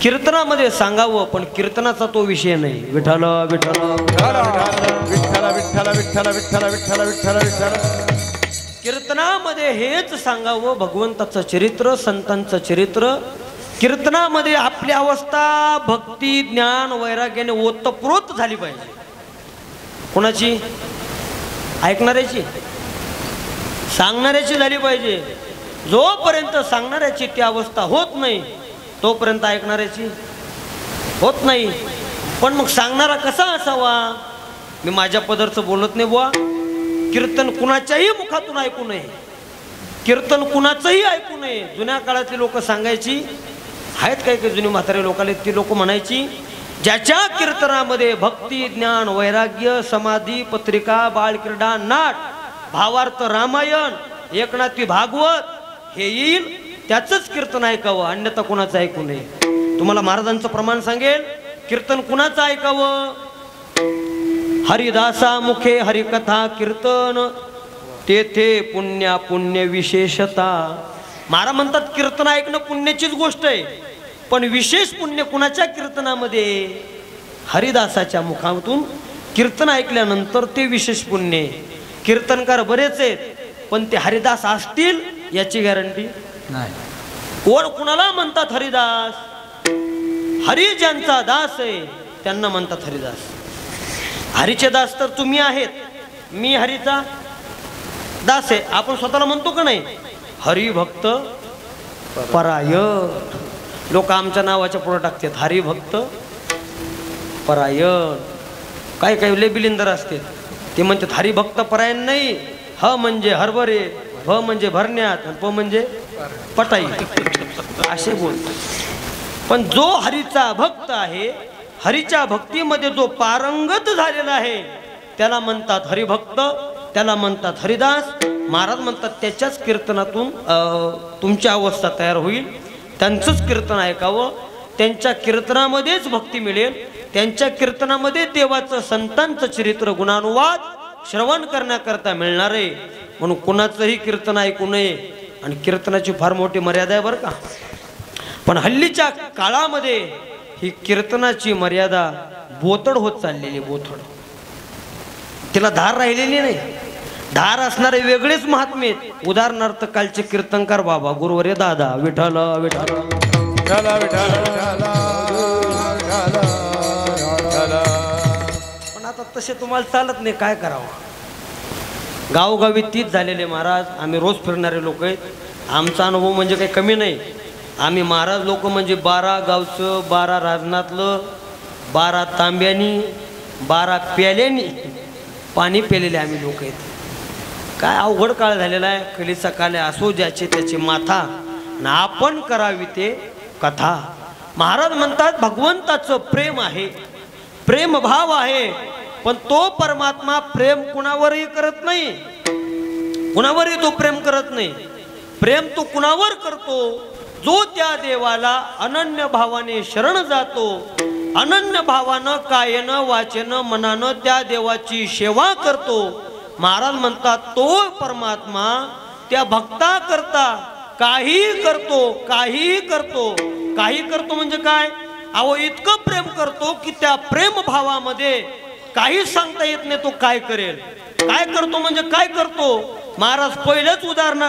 कीर्तनामध्ये सांगावं, पण कीर्तनाचा तो विषय नाही. विठ्ठल विठ्ठल विठ्ठल विठ्ठल विठ्ठल विठ्ठल विठ्ठल विठ्ठल विठ्ठल. कीर्तनामध्ये हेच सांगावं, भगवंताचं चरित्र, संतांचं चरित्र. कीर्तनामध्ये आपली अवस्था भक्ती, ज्ञान, वैराग्याने ओतप्रोत झाली पाहिजे. कोणाची? ऐकणाऱ्याची, सांगणाऱ्याची झाली पाहिजे. जोपर्यंत सांगणाऱ्याची ती अवस्था होत नाही तोपर्यंत ऐकणाऱ्याची होत नाही. पण मग सांगणारा कसा असावा? मी माझ्या पदरचं बोलत नाही बुवा. कीर्तन कुणाच्याही मुखातून ऐकू नये, कीर्तन कुणाचंही ऐकू नये. जुन्या काळातली लोक सांगायची, आहेत काही काही जुनी म्हातारे लोकाले, ती लोक म्हणायची, ज्याच्या कीर्तनामध्ये भक्ती, ज्ञान, वैराग्य, समाधी, पत्रिका, बाळक्रीडा, नाट, भावार्थ, रामायण, एकनाथी भागवत हे येईल त्याचंच कीर्तन ऐकावं, अन्यथा कुणाचं ऐकू नये. तुम्हाला महाराजांचं प्रमाण सांगेल, कीर्तन कुणाचं ऐकावं? हरिदासा मुखे हरिकथा कीर्तन, तेथे पुण्या पुण्य विशेषता. महाराज म्हणतात कीर्तन ऐकणं पुण्याचीच गोष्ट आहे, पण विशेष पुण्य कुणाच्या कीर्तनामध्ये? हरिदासाच्या मुखातून कीर्तन ऐकल्यानंतर ते विशेष पुण्य. कीर्तनकार बरेच आहेत, पण ते हरिदास असतील याची गॅरंटी नाही. कोण कुणाला म्हणतात हरिदास? हरी ज्यांचा दास आहे त्यांना म्हणतात हरिदास. हरीचे दास तर तुम्ही आहेत, मी हरीचा दास आहे. आपण स्वतःला म्हणतो का नाही? हरिभक्त परायण. लोक आमच्या नावाच्या पुढे टाकतात हरिभक्त परायण. काही काही लय बिलिंदर असते, ते म्हणतात हरिभक्त परायण नाही. ह म्हणजे हरभरे, भ म्हणजे भरण्यात, प म्हणजे पटाई, असे बोलतात. पण जो हरीचा भक्त आहे, हरीच्या भक्तीमध्ये जो पारंगत झालेला आहे त्याला म्हणतात हरिभक्त, त्याला म्हणतात हरिदास. महाराज म्हणतात त्याच्याच कीर्तनातून तुमची अवस्था तयार होईल. त्यांचंच कीर्तन ऐकावं, त्यांच्या कीर्तनामध्येच भक्ती मिळेल, त्यांच्या कीर्तनामध्ये देवाचं, संतांचं चरित्र, गुणानुवाद श्रवण करण्याकरता मिळणार आहे. म्हणून कुणाचंही कीर्तन ऐकू नये. आणि कीर्तनाची फार मोठी मर्यादा आहे बरं का. पण हल्लीच्या काळामध्ये ही कीर्तनाची मर्यादा बोथड होत चाललेली. बोथड, तिला धार राहिलेली नाही. धार असणारे वेगळेच महात्मे. उदाहरणार्थ कालचे कीर्तनकार बाबा गुरुवर्य दादा विठ्ठल विठ्ठल विठ्ठल विठ्ठल. पण आता तसे तुम्हाला चालत नाही, काय करावं? गावोगावी तीच झालेले महाराज. आम्ही रोज फिरणारे लोक आहेत. आमचा अनुभव म्हणजे काही कमी नाही. आम्ही महाराज लोक म्हणजे 12 गावचं, 12 राजनातलं, 12 तांब्यानी, 12 प्याल्यानी पाणी पेलेले आम्ही लोक आहेत. काय अवघड काळ झालेला आहे. कलीचा काल असो ज्याचे त्याचे माथा, आणि आपण करावी ते कथा. महाराज म्हणतात भगवंताचं प्रेम आहे, प्रेम भाव आहे, पण तो परमात्मा प्रेम कुणावरही करत नाही. कुणावरही तो प्रेम करत नाही. प्रेम तो कुणावर करतो? जो त्या देवाला अनन्य भावाने शरण जातो, अनन्य भावानं कायेनं वाचेनं मनानं त्या देवाची सेवा करतो. महाराज म्हणतात तो परमात्मा त्या भक्ता करता काही करतो, काही करतो. काही करतो म्हणजे काय? अहो इतकं प्रेम करतो की त्या प्रेम भावामध्ये काहीच सांगता येत नाही तो काय करेल. काय करतो म्हणजे काय करतो? महाराज पहिलेच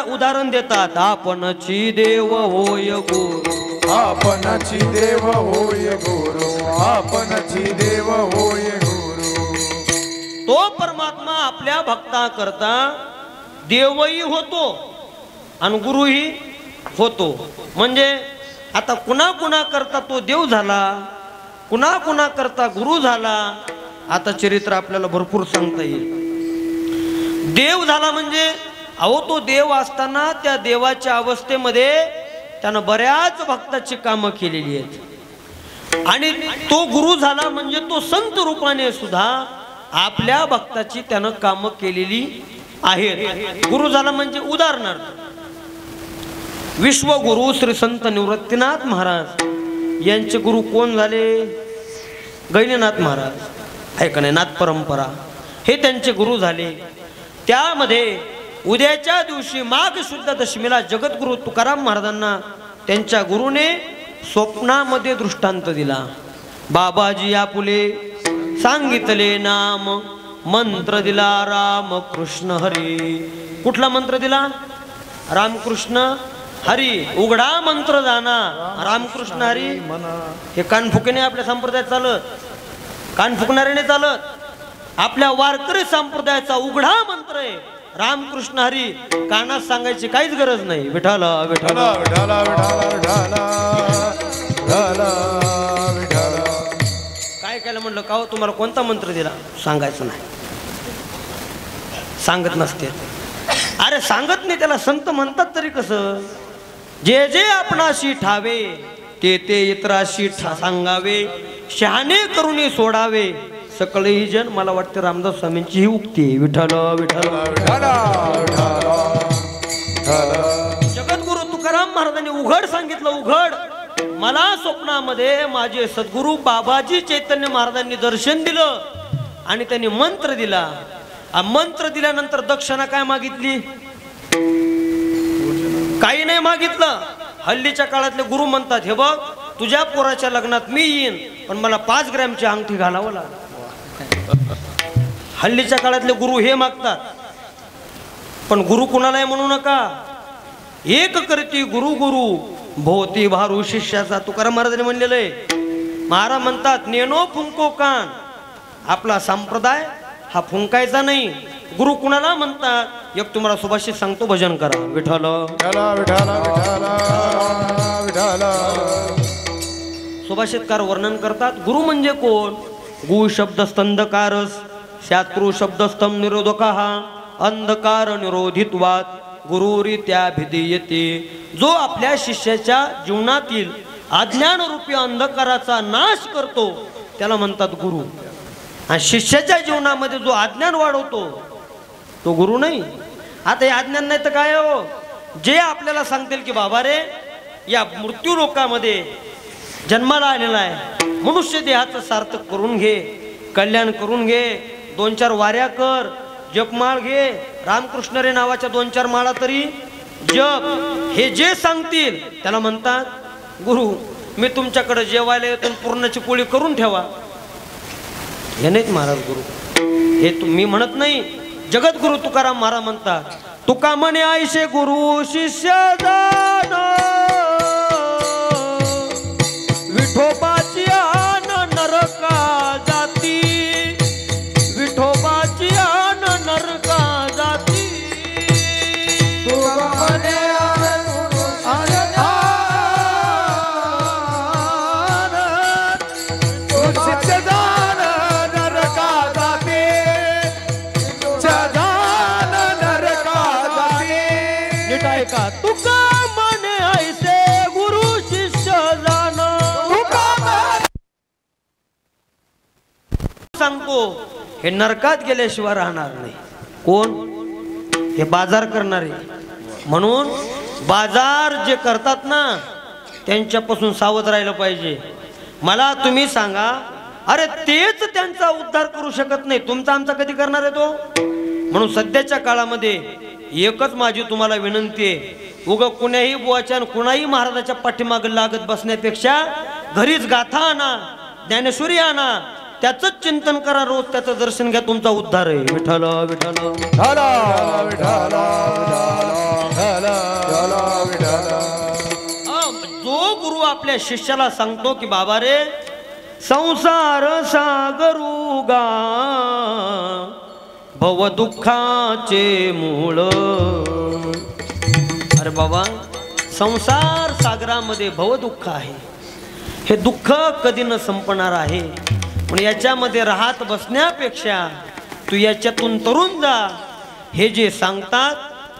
उदाहरण देतात. आपणची देव होय गुरु, आपणची देव होय गुरु, आपणची देव होय गुरु. तो परमात्मा आपल्या भक्ता करता देवही होतो आणि गुरुही होतो. म्हणजे आता कुणा कुणा करता तो देव झाला, कुणा कुणा करता गुरु झाला. आता चरित्र आपल्याला भरपूर सांगता येईल. देव झाला म्हणजे अहो तो देव असताना त्या देवाच्या अवस्थेमध्ये त्यानं बऱ्याच भक्ताची कामं केलेली आहेत. आणि तो गुरु झाला म्हणजे तो संत रूपाने सुद्धा आपल्या भक्ताची त्यानं कामं केलेली आहेत. गुरु झाला म्हणजे उदाहरणार्थ विश्वगुरु श्री संत निवृत्तीनाथ महाराज यांचे गुरु कोण झाले? गैनीनाथ महाराज आहे का नाही? नाथ परंपरा हे त्यांचे गुरु झाले. त्यामध्ये उद्याच्या दिवशी माघ शुद्ध दशमीला जगद्गुरु तुकाराम महाराजांना त्यांच्या गुरुने स्वप्नामध्ये दृष्टांत दिला. बाबाजी आपुले सांगितले नाम, मंत्र दिला राम कृष्ण हरी. कुठला मंत्र दिला? रामकृष्ण हरी. उघडा मंत्र जाना रामकृष्ण हरी. हे कान फुकेने आपल्या संप्रदायात चालत, कान फुकणारे नाही चालत. आपल्या वारकरी संप्रदायाचा उघडा मंत्र आहे रामकृष्ण हरी. कानात सांगायची काहीच गरज नाही. विठाला विठाला विठाला विठाला विठाला विठाला. काय केलं म्हणलं का हो, तुम्हाला कोणता मंत्र दिला? सांगायचं नाही, सांगत नसते. अरे सांगत नाही त्याला संत म्हणतात तरी कसं? जे जे आपणाशी ठावे ते ते इतराशी सांगावे, शहाणे करून सोडावे सकळही जन. मला वाटतं रामदास स्वामींची ही उक्ती आहे. विठ्ठल विठ्ठल जगद्गुरु तुकाराम महाराजांनी उघड सांगितलं. उघड मला स्वप्नामध्ये माझे सद्गुरु बाबाजी चैतन्य महाराजांनी दर्शन दिलं आणि त्यांनी मंत्र दिला. मंत्र दिल्यानंतर दक्षिणा काय मागितली? काही नाही मागितलं. हल्लीच्या काळातले गुरु म्हणतात, हे बघ तुझ्या पोराच्या लग्नात मी येईन पण मला 5 ग्रॅमची अंगठी घालावं लागेल. हल्लीच्या काळातले गुरु हे मागतात. पण गुरु कुणालाही म्हणू नका. एक करती गुरु गुरु भोवती भारू शिष्याचा. तुकाराम महाराजांनी म्हणलेलं आहे. महाराज म्हणतात नेनो फुंको कान. आपला संप्रदाय हा फुंकायचा नाही. गुरु कुणाला म्हणतात? एक तुम्हाला सुभाषित सांगतो, भजन करा. विठ्ठल विठ्ठल विठ्ठल विठ्ठल. सुभाषितकार वर्णन करतात गुरु म्हणजे कोण? गु शब्द स्तंधकारस, शात्रु शब्द स्तंभ निरोधका, अंधकार निरोधित्वात गुरुरीत्या भिदीयते. जो आपल्या शिष्याच्या जीवनातील अज्ञान रूपी अंधकाराचा नाश करतो त्याला म्हणतात गुरु. आणि शिष्याच्या जीवनामध्ये जो अज्ञान वाढवतो तो गुरु नाही. आता हे अज्ञान नाही तर काय हो? जे आपल्याला सांगतील की बाबा रे या मृत्यू लोकामध्ये जन्माला आलेला आहे, मनुष्य देहाचं सार्थक करून घे, कल्याण करून घे, 2-4 वाऱ्या कर, जपमाळ घे, रामकृष्ण रे नावाच्या 2-4 माळा तरी जप. हे जे सांगतील त्याला म्हणतात गुरु. मी तुमच्याकडे जेवायला येतो, पूर्णाची पोळी करून ठेवा, हे नाहीत महाराज गुरु. हे मी म्हणत नाही. जगद्गुरु तुकाराम महाराज म्हणतात, तुका म्हणे आयशे गुरु शिष्य जाण, विठोबाची आन नरका जाती, विठोबाची आन नरका जाती. तुका म्हणे शिष्य जाण नरका जाती, का तुका म्हणे ऐसे गुरु शिष्य जाण. सांगतो हे नरकात गेल्याशिवाय राहणार नाही. कोण? हे बाजार करणारे. म्हणून बाजार जे करतात ना त्यांच्यापासून सावध राहिलं पाहिजे. मला तुम्ही सांगा, अरे तेच त्यांचा उद्धार करू शकत नाही, तुमचा आमचा कधी करणार आहे तो? म्हणून सध्याच्या काळामध्ये एकच माझी तुम्हाला विनंती आहे, उगा कुण्याही बुवाच्या कुणाही महाराजाच्या पाठीमागे लागत बसण्यापेक्षा घरीच गाथा आणा, ज्ञानेश्वरी आणा, त्याचंच चिंतन करा, रोज त्याचं दर्शन घ्या, तुमचा उद्धार आहे. विठ्ठल विठ्ठल जो गुरु आपल्या शिष्याला सांगतो की बाबा रे संसार सागरुगा भव दुःखाचे मूळ. अरे बाबा संसार सागरामध्ये भव दुःख आहे. हे दुःख कधी न संपणार आहे. पण याच्यामध्ये राहत बसण्यापेक्षा तू याच्यातून तरुण जा. हे जे सांगतात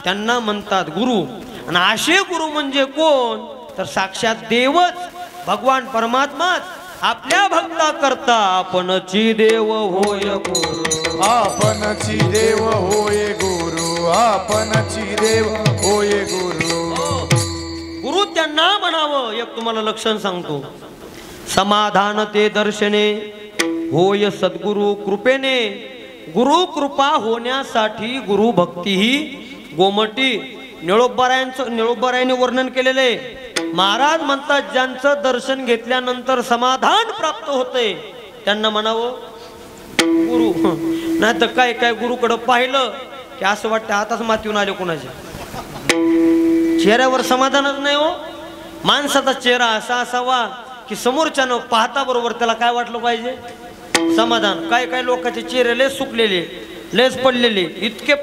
त्यांना म्हणतात गुरु. आणि असे गुरु म्हणजे कोण? तर साक्षात देवच, भगवान परमात्माच. आपल्या भक्ता करता आपणची देव होय गुरु, आपणची देव होय गुरु, आपणची देव होय गुरु. त्यांना म्हणावं, एक तुम्हाला लक्षण सांगतो, समाधान ते दर्शने होय सद्गुरु कृपेने, गुरु कृपा होण्यासाठी गुरु भक्ती ही गोमटी. निळोबारायांनी वर्णन केलेले. महाराज म्हणतात, ज्यांचं दर्शन घेतल्यानंतर समाधान प्राप्त होते त्यांना म्हणावं गुरु. नाही तर काय काय गुरुकडं पाहिलं की असं वाटतं आताच मातीहून आले कोणाच्या. चेहऱ्यावर समाधानच नाही हो. माणसाचा चेहरा असा असावा की समोरच्यानं पाहता बरोबर त्याला काय वाटलं पाहिजे, समाधान. काय काय लोकांचे चेहरे लेस सुकलेले, लेस पडलेले, इतके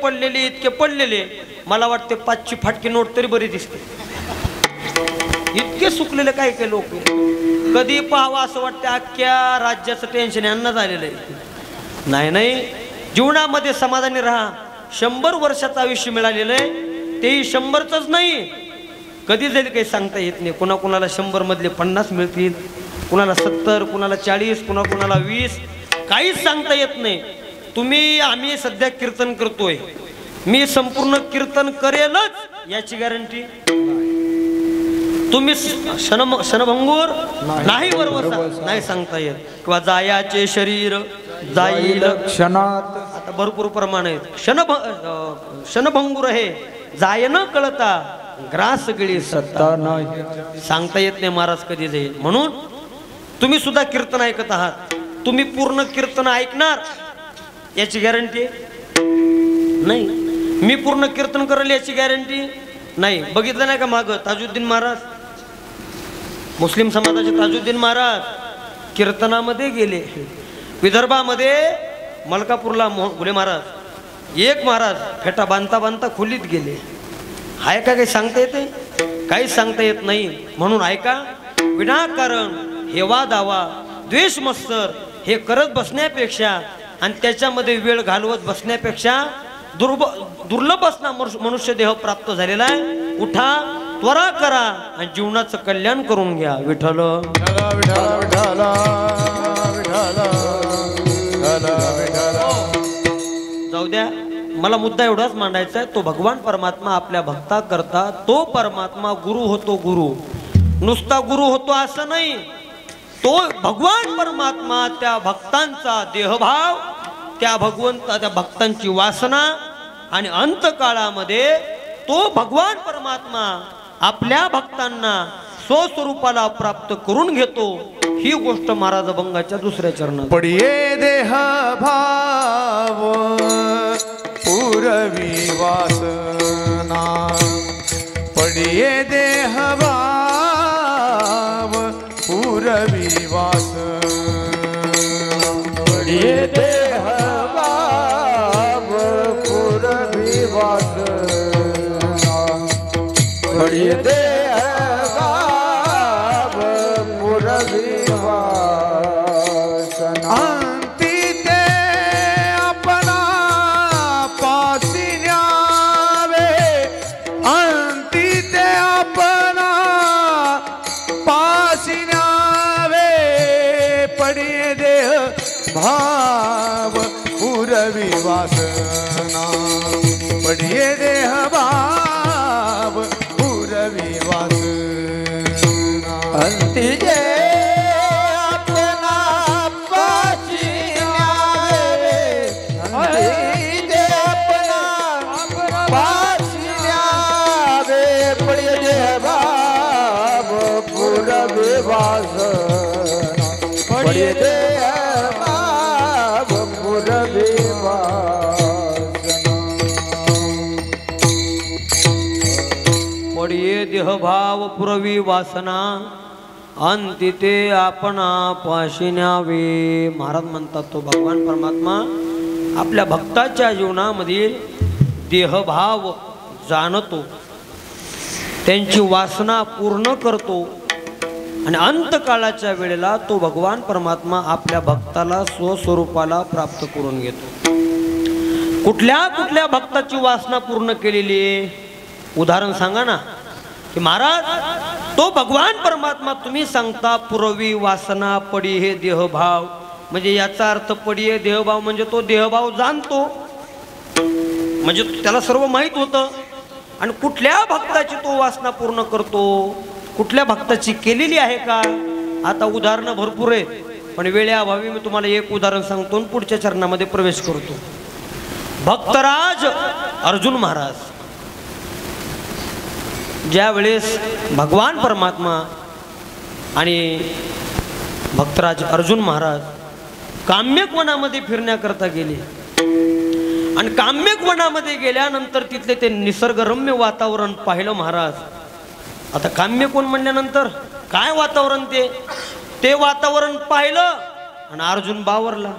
पडलेले मला वाटते 5ची फाटकी नोट तरी बरी दिसते. इतके सुकलेले काय काय लोक. कधी पाहावं असं वाटतं अख्ख्या राज्याचं टेन्शन यांना झालेलं आहे. नाही, जीवनामध्ये समाधानी राहा. 100 वर्षाचं आयुष्य मिळालेलं आहे, तेही 100च नाही. कधी जाईल काही सांगता येत नाही. कुणाला 100 मधले 50 मिळतील, कुणाला 70, कुणाला 40, कुणाला 20, काहीच सांगता येत नाही. आम्ही सध्या कीर्तन करतोय, मी संपूर्ण कीर्तन करेलच याची गॅरंटी. तुम्ही क्षणभंगूर नाही, बरोबर नाही सांगता येत. किंवा जायाचे शरीर जाईल क्षणात. आता भरपूर प्रमाण आहेत. क्षणभंगूर आहे, जाय न कळता ग्रास गिळी सत्ता नाही, सांगता येत नाही महाराज कधी जाईल. म्हणून तुम्ही सुद्धा कीर्तन ऐकत आहात, तुम्ही पूर्ण कीर्तन ऐकणार याची गॅरंटी नाही. मी पूर्ण कीर्तन करेल याची गॅरंटी नाही. बघितलं नाही का मागं ताजुद्दीन महाराज, मुस्लिम समाजाचे ताजुद्दीन महाराज कीर्तनामध्ये गेले. विदर्भामध्ये मलकापूरला घुले महाराज, एक महाराज फेटा बांधता खोलीत गेले. हाय का काही सांगता येते? काहीच सांगता येत नाही. म्हणून ऐका, विनाकारण हेवा दावा द्वेष मत्सर हे करत बसण्यापेक्षा आणि त्याच्यामध्ये वेळ घालवत बसण्यापेक्षा दुर्लभ असणा मनुष्य देह प्राप्त झालेला आहे. उठा, त्वरा करा आणि जीवनाचं कल्याण करून घ्या. विठ्ठल जाऊ द्या. मला मुद्दा एवढाच मांडायचा आहे, तो भगवान परमात्मा आपल्या भक्ता करता तो परमात्मा गुरु होतो. गुरु नुसता गुरु होतो असं नाही, तो भगवान परमात्मा त्या भक्तांचा देहभाव, त्या भक्तांची वासना आणि अंतकाळामध्ये तो भगवान परमात्मा आपल्या भक्तांना स्वस्वरूपाला प्राप्त करून घेतो. ही गोष्ट महाराज अभंगाच्या 2ऱ्या चरणात. पडिये देह भाव पूरवी वासना, पडिये देह भाव पूरवी वासना, पडिये देह भाव पूरवी वासना, पडिये देह भाव पूरवी वासना. अंती ते अपना पासी न्यावे, अंती ते अपना पासी न्यावे, पडिये देह भाव पूरवी वासना, पडिये देह भाव पूरवी वासना. अंती जे अपना पाशी न्यावे, अंती जे अपना पाशी न्यावे, पडिये देह भाव पूरवी वासना, पडिये देह भाव पूरवी वासना. पडिये देहभाव पुरवी वासना, अंती ते आपणा पाशी न्यावे. महाराज म्हणतात, तो भगवान परमात्मा आपल्या भक्ताच्या जीवनामधील देहभाव जाणतो, त्यांची वासना पूर्ण करतो आणि अंतकाळाच्या वेळेला तो भगवान परमात्मा आपल्या भक्ताला स्वस्वरूपाला प्राप्त करून घेतो. कुठल्या भक्ताची वासना पूर्ण केलेली आहे? उदाहरण सांगा ना की महाराज, तो भगवान परमात्मा तुम्ही सांगता पुरवी वासना पडी हे देहभाव, म्हणजे याचा अर्थ पडी हे देहभाव म्हणजे तो देहभाव जाणतो, म्हणजे त्याला सर्व माहीत होतं. आणि कुठल्या भक्ताची तो वासना पूर्ण करतो? कुठल्या भक्ताची केलेली आहे का? आता उदाहरणं भरपूर आहेत, पण वेळेअभावी मी तुम्हाला एक उदाहरण सांगतो आणि पुढच्या चरणामध्ये प्रवेश करतो. भक्तराज अर्जुन महाराज ज्या वेळेस भगवान परमात्मा आणि भक्तराज अर्जुन महाराज काम्यक वनामध्ये फिरण्याकरता गेले आणि काम्यक वनामध्ये गेल्यानंतर तिथले ते निसर्गरम्य वातावरण पाहिलं महाराज. आता काम्यक वन म्हणल्यानंतर काय वातावरण ते वातावरण पाहिलं आणि अर्जुन बावरला.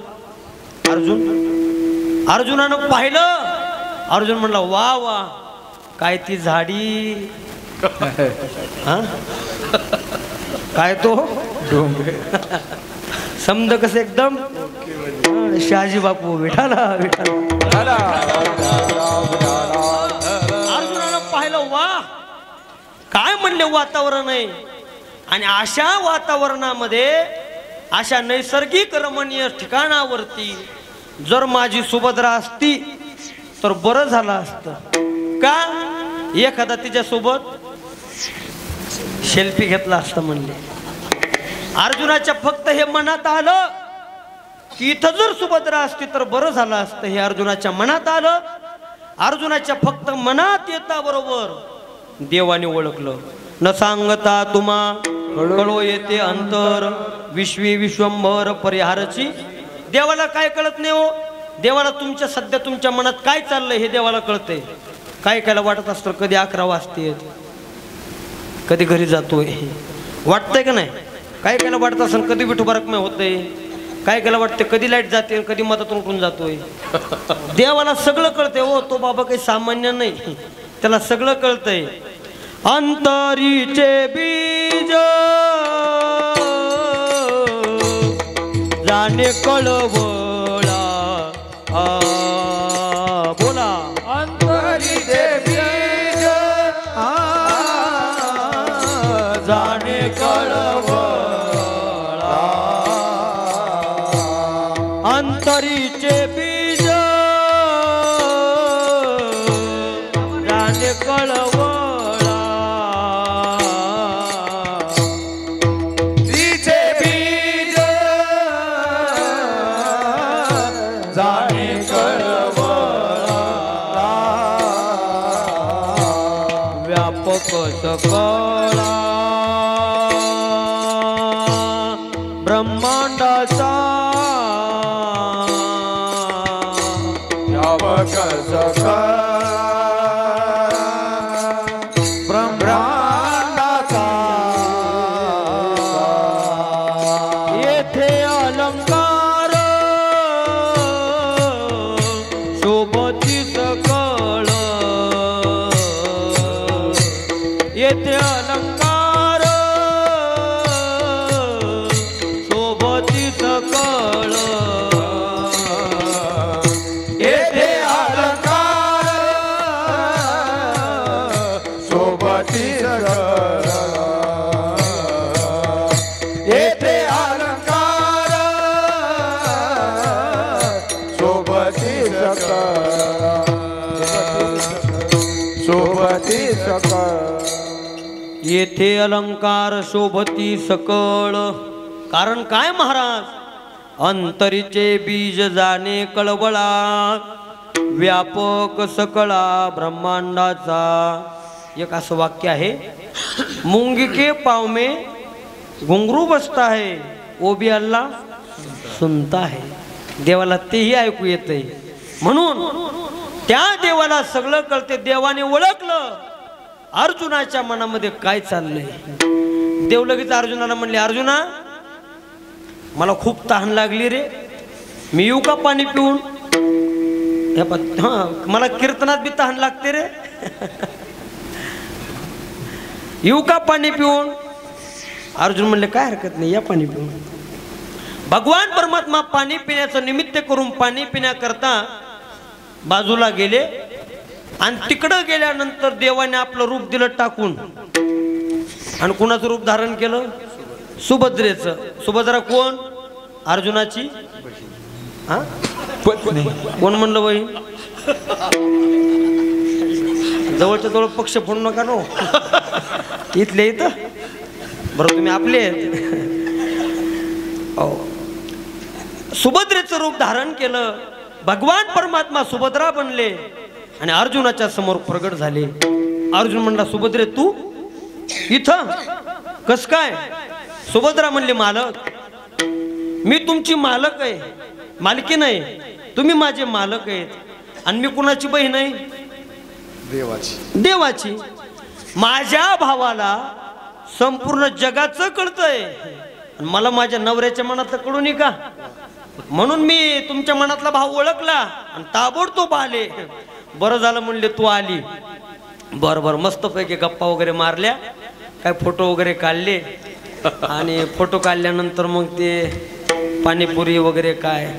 अर्जुनानं पाहिलं. अर्जुन म्हणला वा वा काय ती झाडी हा काय तो समज कस एकदम शहाजी बापू विठाला विठाला. अर्जुनानं पाहिलं वा काय म्हणले वातावरण आहे. आणि अशा वातावरणामध्ये अशा नैसर्गिक रमणीय ठिकाणावरती जर माझी सुभद्रा असती तर बरं झालं असतं. का? एखादा तिच्यासोबत सेल्फी घेतला असता म्हणले. अर्जुनाच्या फक्त हे मनात आलं की इथं जर सुभद्रा असती तर बरं झालं असतं. हे अर्जुनाच्या मनात आलं. अर्जुनाच्या फक्त मनात येता बरोबर देवाने ओळखलं. न सांगता तुम्हा कळो येते अंतर विश्वी विश्वंभर परिहारची. देवाला काय कळत नाही हो. देवाला तुमच्या सध्या तुमच्या मनात काय चाललंय हे देवाला कळतंय. काय कायला वाटत असतं कधी 11 वाजते कधी घरी जातोय वाटतंय का नाही. काय कायला वाटत असं कधी विठुबारकमय होतंय. काय कायला वाटतं कधी लाईट जाते कधी मधातून उठून जातोय. देवाला सगळं कळतंय हो. तो बाबा काही सामान्य नाही. त्याला सगळं कळतंय. अंतरीचे बीज जाणे कळवळा बोला. अंतरीचे बीज जाणे कळवळा. अंतरीचे बीज जाणे कळवळा. सकळा ब्रह्मांडाचा व्यापक सकळा ब्रह्मांडाचा. येथे अलंकार शोभती सकळ. येथे अलंकार शोभती सकळ. येथे अलंकार शोभती सकळ. येथे अलंकार शोभती सकळ. शोभती सकळ. येथे अलंकार शोभती सकळ. कारण काय महाराज? अंतरीचे बीज जाणे कळवळा व्यापक सकळा ब्रह्मांडाचा. एक असं वाक्य आहे. मुंगी के पाव में घुंगरू बसता है वो भी अल्लाह सुनता है. देवाला तेही ऐकू येतंय. म्हणून त्या देवाला सगळं कळते. देवाने ओळखलं अर्जुनाच्या मनामध्ये काय चाललंय. देव लगेच अर्जुनाला म्हणले अर्जुना मला खूप तहान लागली रे. मी येऊ का पाणी पिऊन. हा मला कीर्तनात बी तहान लागते रे. येऊ का पाणी पिऊन. अर्जुन म्हणले काय हरकत नाही या पाणी पिऊन. भगवान परमात्मा पाणी पिण्याचं निमित्त करून पाणी पिण्याकरता बाजूला गेले आणि तिकडं गेल्यानंतर देवाने आपलं रूप दिलं टाकून. आणि कुणाचं रूप धारण केलं? सुभद्रेचं. सुभद्रा कोण? अर्जुनाची हा कोण म्हणलं बाई. जवळच्या जवळ पक्ष फोडू नका नो. इथले इथं बरोबर तुम्ही आपले आहेत. सुभद्रेचं रूप धारण केलं. भगवान परमात्मा सुभद्रा बनले आणि अर्जुनाच्या समोर प्रगट झाले. अर्जुन म्हणला सुभद्रे तू इथं कस काय? सुभद्रा म्हणले मालक मी तुमची मालक आहे, मालकी नाही, तुम्ही माझे मालक आहेत. आणि मी कुणाची बहीण आहे? देवाची. माझ्या भावाला संपूर्ण जगाचं कळतंय, मला माझ्या नवऱ्याच्या मनातलं कळू नये का? म्हणून मी तुमच्या मनातला भाव ओळखला आणि ताबडतोब आले. बरं झालं म्हणले तू आली. बरं बरं मस्तपैकी गप्पा वगैरे मारल्या, काय फोटो वगैरे काढले आणि फोटो काढल्यानंतर मग ते पाणीपुरी वगैरे काय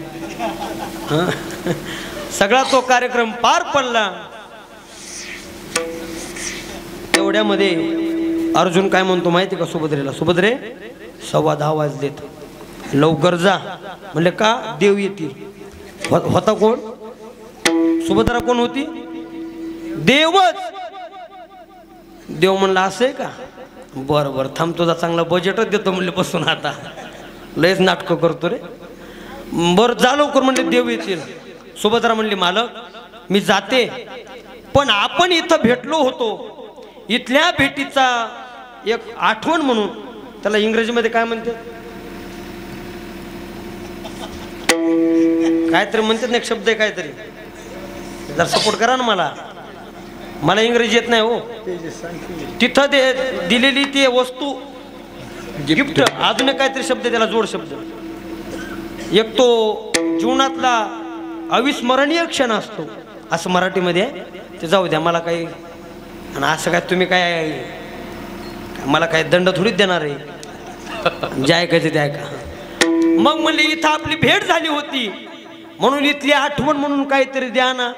सगळा तो कार्यक्रम पार पडला. तेवढ्यामध्ये अर्जुन काय म्हणतो माहिती का सुभद्रेला? सुभद्रे 10:15 वाजलेत, लवकर जा. म्हणले का? देव येतील. होता कोण? सुभद्रा कोण होती? देवच. देव म्हणला असं आहे का? बरं बरं थांब तुझा चांगला बजेटच देतो म्हणले, बसून आता लयच नाटकं करतो रे. बरं जा लवकर म्हणले, देव येतील. सुभद्रा म्हणली मालक मी जाते, पण आपण इथं भेटलो होतो, इथल्या भेटीचा एक आठवण म्हणून, त्याला इंग्रजीमध्ये काय म्हणते, काहीतरी म्हणतात ना, एक शब्द आहे काहीतरी, जर सपोर्ट करा ना मला इंग्रजी येत नाही हो. तिथं ते दिलेली ती वस्तू गिफ्ट, अजून काहीतरी शब्द त्याला जोड शब्द, एक तो जीवनातला अविस्मरणीय क्षण असतो असं मराठीमध्ये. ते जाऊ द्या, मला काही आणि असं काय तुम्ही काय मला काय दंड थोडीच देणार आहे, जे ऐकायचं ते ऐका. मग म्हणले इथं आपली भेट झाली होती म्हणून इथली आठवण म्हणून काहीतरी द्या ना.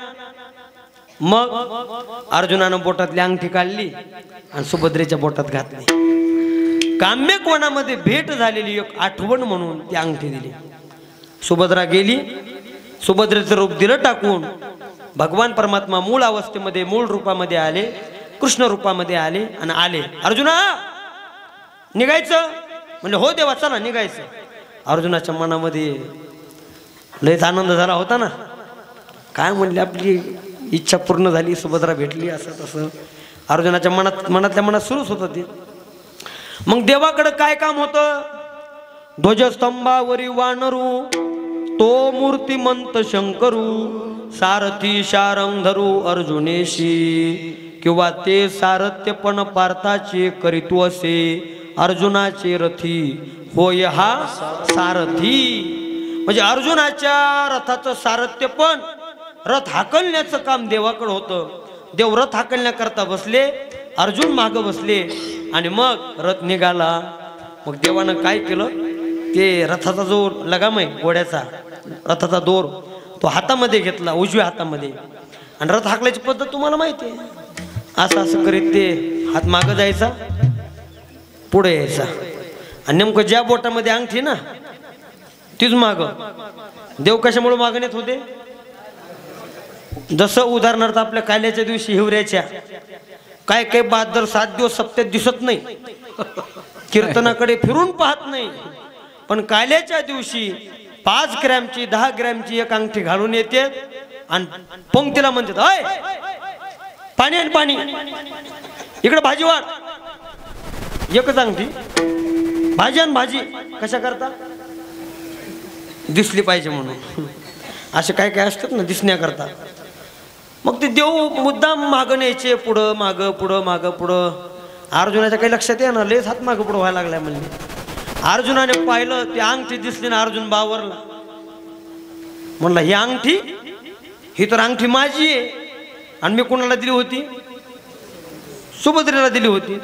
मग अर्जुनानं बोटातली अंगठी काढली आणि सुभद्रेच्या बोटात घातली. काम्यकोणामध्ये भेट झालेली एक आठवण म्हणून ती अंगठी दिली. सुभद्रा गेली, सुभद्रेचं रूप दिलं टाकून. भगवान परमात्मा मूळ अवस्थेमध्ये, मूळ रूपामध्ये आले, कृष्ण रूपामध्ये आले आणि आले. अर्जुना निघायचं म्हणजे हो देवा चला निघायचं. अर्जुनाच्या मनामध्ये लयच आनंद झाला होता ना, काय म्हणले आपली इच्छा पूर्ण झाली, सुभद्रा भेटली, असं तसं अर्जुनाच्या मनातल्या मनात सुरूच होतं ते. मग देवाकडे काय काम होतं? ध्वजस्तंभावरी वानरू तो मूर्तिमंत शंकरू, सारथी शारंग धरू अर्जुनेशी, किंवा ते सारथ्यपण पार्थाचे करीतू असे, अर्जुनाचे रथी होय हा सारथी. म्हणजे अर्जुनाच्या रथाचं सारथ्य पण, रथ हाकलण्याचं काम देवाकडे होतं. देव रथ हाकलण्याकरता बसले, अर्जुन माग बसले आणि मग रथ निघाला. मग देवानं काय केलं, ते रथाचा जो लगाम आहे घोड्याचा, रथाचा दोर तो हातामध्ये घेतला, उजव्या हातामध्ये, आणि रथ हाकल्याची पद्धत तुम्हाला माहिती आहे. असं असं करीत ते हात मागं जायचा, पुढे यायचा, आणि नेमकं ज्या बोटामध्ये अंगठी ना तीच माग. देव कशामुळे मागण्यात होते? जसं उदाहरणार्थ आपल्या काल्याच्या दिवशी हिवऱ्याच्या काय काय बहादर 7 दिवस सप्त्यात दिसत नाही, कीर्तनाकडे फिरून पाहत नाही, पण काल्याच्या दिवशी 5 ग्रॅमची 10 ग्रॅमची एक अंगठी घालून येते आणि पंक्तीला म्हणतात अय पाणी आणि पाणी, इकडे भाजी वाढ. एकच अंगठी, भाजी आणि भाजी कशा करता? दिसली पाहिजे म्हणून. असे काय काय असतात ना दिसण्याकरता. मग ते देव मुद्दाम मागं न्यायचे, पुढं मागं पुढं मागं पुढं. अर्जुनाच्या काही लक्षात ये ना, लेच हात मागं पुढं व्हायला लागलाय म्हणले. अर्जुनाने पाहिलं ती अंगठी दिसली ना, अर्जुन बावरला. म्हणला ही अंगठी, ही तर अंगठी माझी आहे, आणि मी कोणाला दिली होती? सुभद्रेला दिली होती.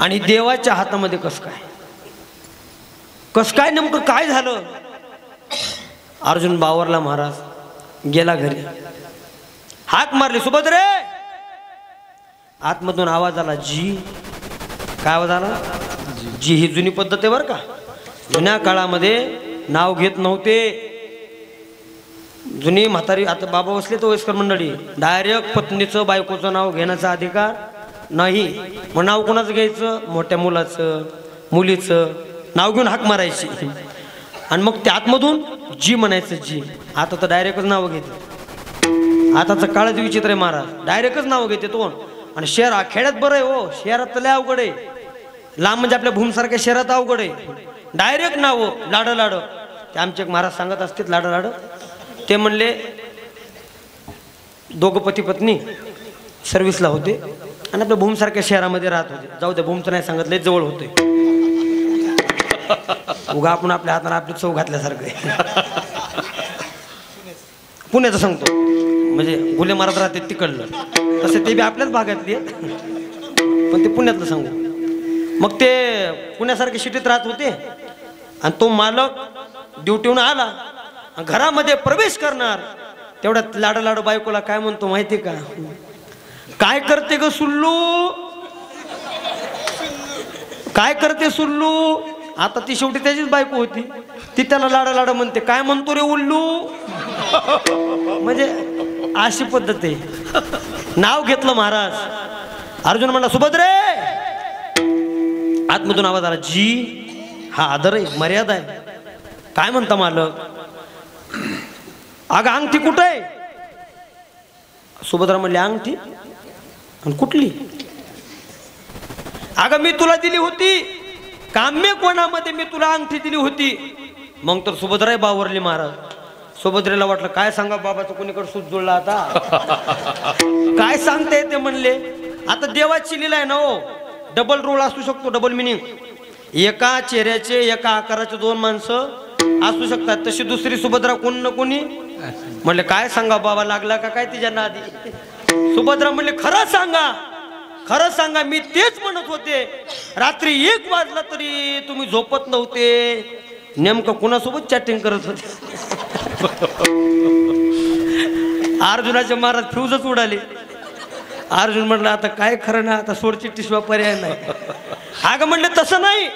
आणि देवाच्या हातामध्ये कस काय नेमकं काय झालं? अर्जुन बावरला, महाराज गेला घरी, हाक मारली सुभद्रे. आतमधून आवाज आला जी. काय आवाज आला? जी. ही जुनी पद्धत आहे बरं का. जुन्या काळामध्ये नाव घेत नव्हते. जुनी म्हातारी, आता बाबा बसले तर वयस्कर मंडळी, डायरेक्ट पत्नीचं बायकोचं नाव घेण्याचा अधिकार नाही. मग नाव कोणाचं घ्यायचं? मोठ्या मुलाचं, मुलीचं नाव घेऊन हाक मारायची आणि मग त्या आतमधून जी म्हणायचं जी. आता तर डायरेक्टच नाव घेते. आताचं काळच विचित्र आहे महाराज, डायरेक्टच नाव घेते तो. आणि शहर खेड्यात बरं आहे हो, शहरात तर लय अवघड आहे. लांब म्हणजे आपल्या भूमसारख्या शहरात अवघड आहे. डायरेक्ट नाव लाड लाड. ते आमचे एक महाराज सांगत असतात लाड लाड. ते म्हणले दोघं पती पत्नी सर्व्हिसला होते आणि आपल्या भूमसारख्या शहरामध्ये राहत होते. जाऊ द्या, भूमचं नाही सांगितलं, जवळ होते. उगा आपण आपल्या हाताने आपली चव घातल्यासारखं आहे. पुण्याचं सांगतो, म्हणजे गुले महाराज राहते तिकडलं, तसे ते बी आपल्याच भागातली पण ते पुण्यातलं सांगू. मग ते पुण्यासारख्या सिटीत राहत होते आणि तो मालक ड्युटीहून आला, घरामध्ये प्रवेश करणार तेवढ्यात लाड लाड बायकोला काय म्हणतो माहिती का? काय करते ग सुल्लू, काय करते सुल्लू. आता ती शेवटी त्याचीच बायको होती, ती त्याला लाड लाड म्हणते, काय म्हणतो रे उल्लू. म्हणजे अशी पद्धत आहे. नाव घेतलं महाराज. अर्जुन म्हणला सुभद्रे. आतमधून आवाज आला जी. हा आदर आहे, मर्यादा आहे. काय म्हणता मालक? अगं अंगठी कुठे आहे? सुभद्रा म्हणली अंगठी आणि कुठली? अगं मी तुला दिली होती, काम्य कोणामध्ये मी तुला अंगठी दिली होती. मग तर सुभद्रा बावरली महाराज. सुभद्रेला वाटलं काय सांगा बाबाचं कोणीकडे सूत जुळला आता. काय सांगते ते म्हणले. आता देवाची लीला आहे ना हो, डबल रोल असू शकतो, डबल मिनिंग. एका चेहऱ्याचे एका आकाराचे दोन माणसं असू शकतात. तशी दुसरी सुभद्रा कोण ना कोणी. म्हणले काय सांगा बाबा, लागला का काय तिच्या नादी. सुभद्रा म्हणले खरं सांगा, खरं सांगा, मी तेच म्हणत होते. रात्री 1 वाजला तरी तुम्ही झोपत नव्हते. नेमकं कोणासोबत चॅटिंग करत होते. अर्जुनाचे महाराज फ्यूजच उडाले. अर्जुन म्हटलं आता काय खरं ना, आता सोडचिठ्ठी शिवाय पर्याय नाही. अगं म्हणले तसं नाही,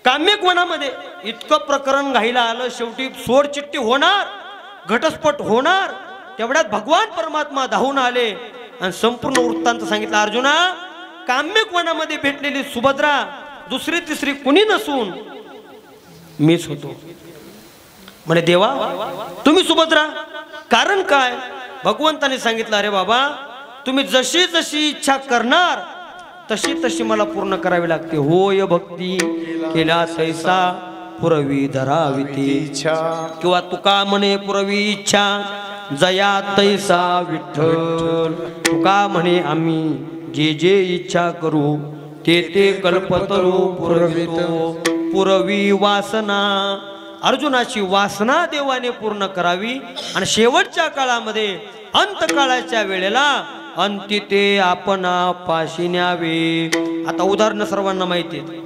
काम्यक वनामध्ये इतकं प्रकरण घाईला आलं, शेवटी सोडचिठ्ठी होणार, घटस्फोट होणार. तेवढ्यात भगवान परमात्मा धावून आले आणि संपूर्ण वृत्तांत सांगितलं. अर्जुना, काम्यक वनामध्ये भेटलेली सुभद्रा दुसरी तिसरी कुणी नसून मीच होतो. म्हणे देवा तुम्ही सुभद्रा, कारण काय? भगवंताने सांगितलं अरे बाबा तुम्ही जशी जशी इच्छा करणार तशी तशी मला पूर्ण करावी लागते. होय भक्ती केला तैसा पुरवी धराविती इच्छा. किंवा तुका म्हणे पुरवी इच्छा जया तैसा विठ्ठल. तुका म्हणे आम्ही जे जे इच्छा करू ते ते कल्पतरू पुरवितो. पुरवी वासना, अर्जुनाची वासना देवाने पूर्ण करावी. आणि शेवटच्या काळामध्ये अंतकाळाच्या वेळेला अंती ते आपण पाशी न्यावे. आता उदाहरण सर्वांना माहिती आहे.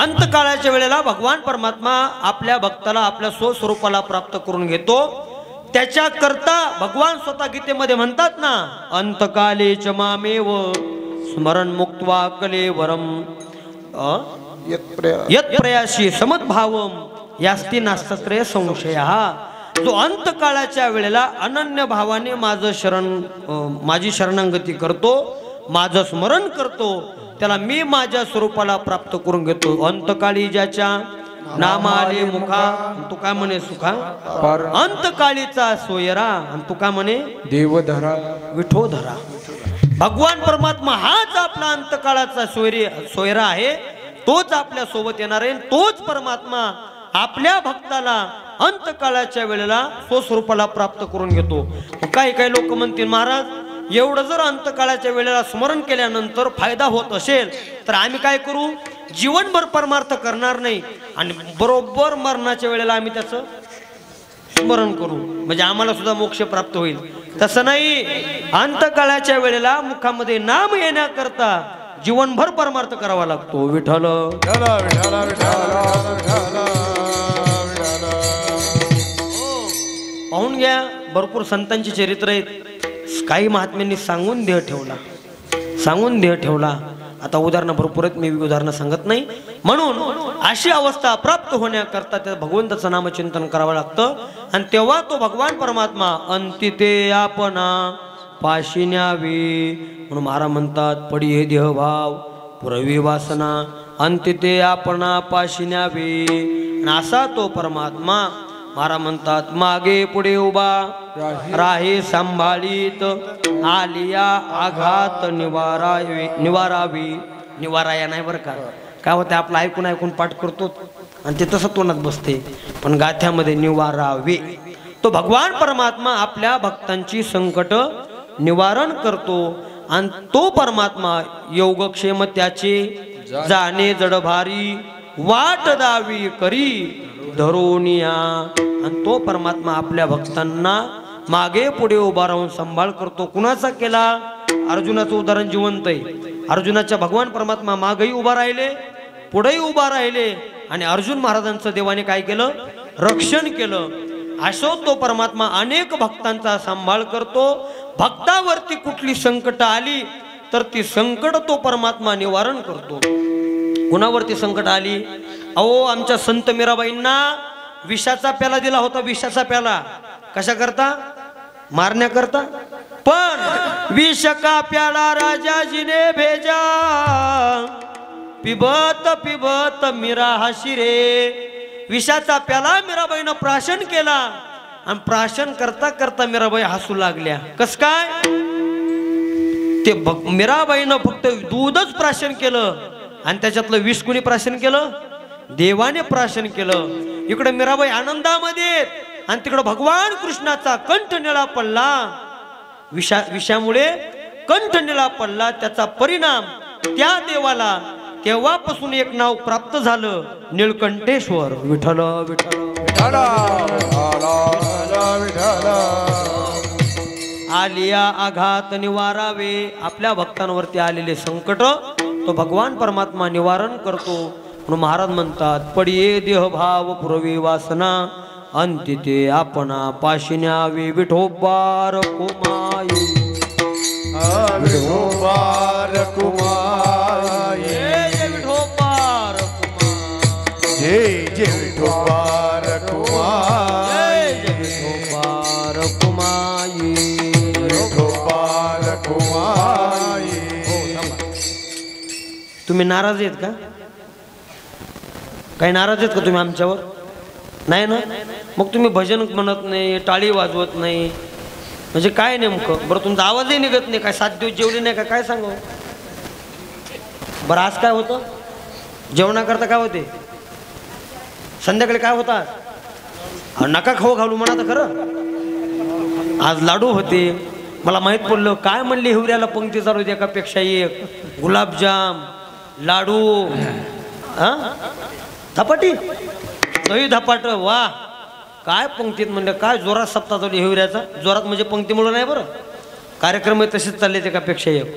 अंतकाळाच्या वेळेला भगवान परमात्मा आपल्या भक्ताला आपल्या स्वस्वरूपाला प्राप्त करून घेतो. त्याच्या करता भगवान स्वतः गीतेमध्ये म्हणतात ना, अंतकाले च मामेव स्मरण मुक्त्वा कलेवरम यत् प्रयाशी समद्भावम यास्ति नास्त्रे संशयः. जो अंतकाळाच्या वेळेला अनन्य भावाने माझी शरणागती करतो, माझं स्मरण करतो, त्याला मी माझ्या स्वरूपाला प्राप्त करून घेतो. अंतकाळी ज्याच्या नाम आले मुखा, तू काय म्हणे सुखा. अंतकाळीचा सोयरा, आणि तू काय म्हणे देवधरा विठोधरा. भगवान परमात्मा हाच आपला अंतकाळाचा सोयरा आहे. तोच आपल्या सोबत येणार आहे. तोच परमात्मा आपल्या भक्ताला अंतकाळाच्या वेळेला स्वस्वरूपाला प्राप्त करून घेतो. काही काही लोक म्हणतील महाराज एवढं जर अंतकाळाच्या वेळेला स्मरण केल्यानंतर फायदा होत असेल तर आम्ही काय करू, जीवनभर परमार्थ करणार नाही आणि बरोबर मरणाच्या वेळेला आम्ही त्याचं स्मरण करू, म्हणजे आम्हाला सुद्धा मोक्ष प्राप्त होईल. तसं नाही. अंतकाळाच्या वेळेला मुखामध्ये नाम येण्याकरता जीवनभर परमार्थ करावा लागतो. विठ्ठल पाहून घ्या, भरपूर संतांची चरित्र आहेत. काही महात्म्यांनी सांगून देह ठेवला. आता उदाहरणं भरपूर आहेत, मी उदाहरणं सांगत नाही. म्हणून अशी अवस्था प्राप्त होण्याकरता त्या भगवंताचं नामचिंतन करावं लागतं. आणि तेव्हा तो भगवान परमात्मा अंती ते आपणा पाशी न्यावी. म्हणून महाराज म्हणतात पडी हे देहभाव पुरवी वासना अंती ते आपणा पाशी न्यावी. आणि असा तो परमात्मा महाराज म्हणतात मागे पुढे उभा राही सांभाळीत आलिया आघात निवारावी. निवाराया नाही बरं का, काय होतं आपलं ऐकून ऐकून पाठ करतो आणि ते तसं तोंडात बसते, पण गाथ्यामध्ये निवारावे. तो भगवान परमात्मा आपल्या भक्तांची संकट निवारण करतो. आणि तो परमात्मा योगक्षेम त्याचे जाणे जडभारी वाट दावी करी धरोनिया. आणि तो परमात्मा आपल्या भक्तांना मागे पुढे उभा राहून सांभाळ करतो. कुणाचा केला? अर्जुनाचं उदाहरण जिवंत आहे. अर्जुनाच्या भगवान परमात्मा मागेही उभा राहिले पुढेही उभा राहिले आणि अर्जुन महाराजांचं देवाने काय केलं? रक्षण केलं. असो तो परमात्मा अनेक भक्तांचा सांभाळ करतो. भक्तावरती कुठली संकट आली तर ती संकट तो परमात्मा निवारण करतो. कुणावरती संकट आली? अहो आमच्या संत मीराबाईंना विषाचा प्याला दिला होता. विषाचा प्याला कशा करता? मारण्याकरता. पण विष का प्याला राजाजीने भेजा पिबत पिबत मीरा हसी रे. विषाचा प्याला मीराबाईनं प्राशन केला आणि प्राशन करता करता मीराबाई हसू लागल्या. कस काय? ते मीराबाईनं फक्त दूधच प्राशन केलं आणि त्याच्यातलं विष कुणी प्राशन केलं? देवाने प्राशन केलं. इकडे मीराबाई आनंदामध्ये आणि तिकडे भगवान कृष्णाचा कंठ निळा पडला. विषामुळे कंठ निळा पडला. त्याचा परिणाम त्या देवाला तेव्हापासून एक नाव प्राप्त झालं निळकंठेश्वर. विठ्ठल विठ्ठल आलिया आघात निवारावे. आपल्या भक्तांवरती आलेले संकट तो भगवान परमात्मा निवारण करतो. म्हणून महाराज म्हणतात पडिये देहभाव पुरवी वासना अंती ते आपणा पाशी न्यावे. विठोबार कुमाई विठोबार कुमाई विठोबार कुमाई जय जय विठोबार कुमाई विठोबार कुमाई विठोबार कुमाई. तुम्ही नाराज आहेत का? काही नाराज आहेत का तुम्ही आमच्यावर? नाही ना? मग तुम्ही भजन म्हणत नाही, टाळी वाजवत नाही, म्हणजे काय नेमकं? बरं तुमचा आवाजही निघत नाही. काय 7 दिवस जेवले नाही का? काय सांगू बरं? आज काय होतं? जेवणाकरता काय होते? संध्याकाळी काय होता? नका खाऊ घालू म्हणा तर खरं. आज लाडू होते. मला माहीत पडलं काय म्हणले हिवऱ्याला पंक्ती चालू होती एकापेक्षा एक. गुलाबजाम, लाडू, धपाटी, दही धपाट. वा काय पंक्तीत म्हणलं. काय जोरात सप्ताह चालू हिवऱ्याचा. जोरात म्हणजे पंक्तीमुळे नाही बरं, कार्यक्रम तसेच चालले एकापेक्षा एक.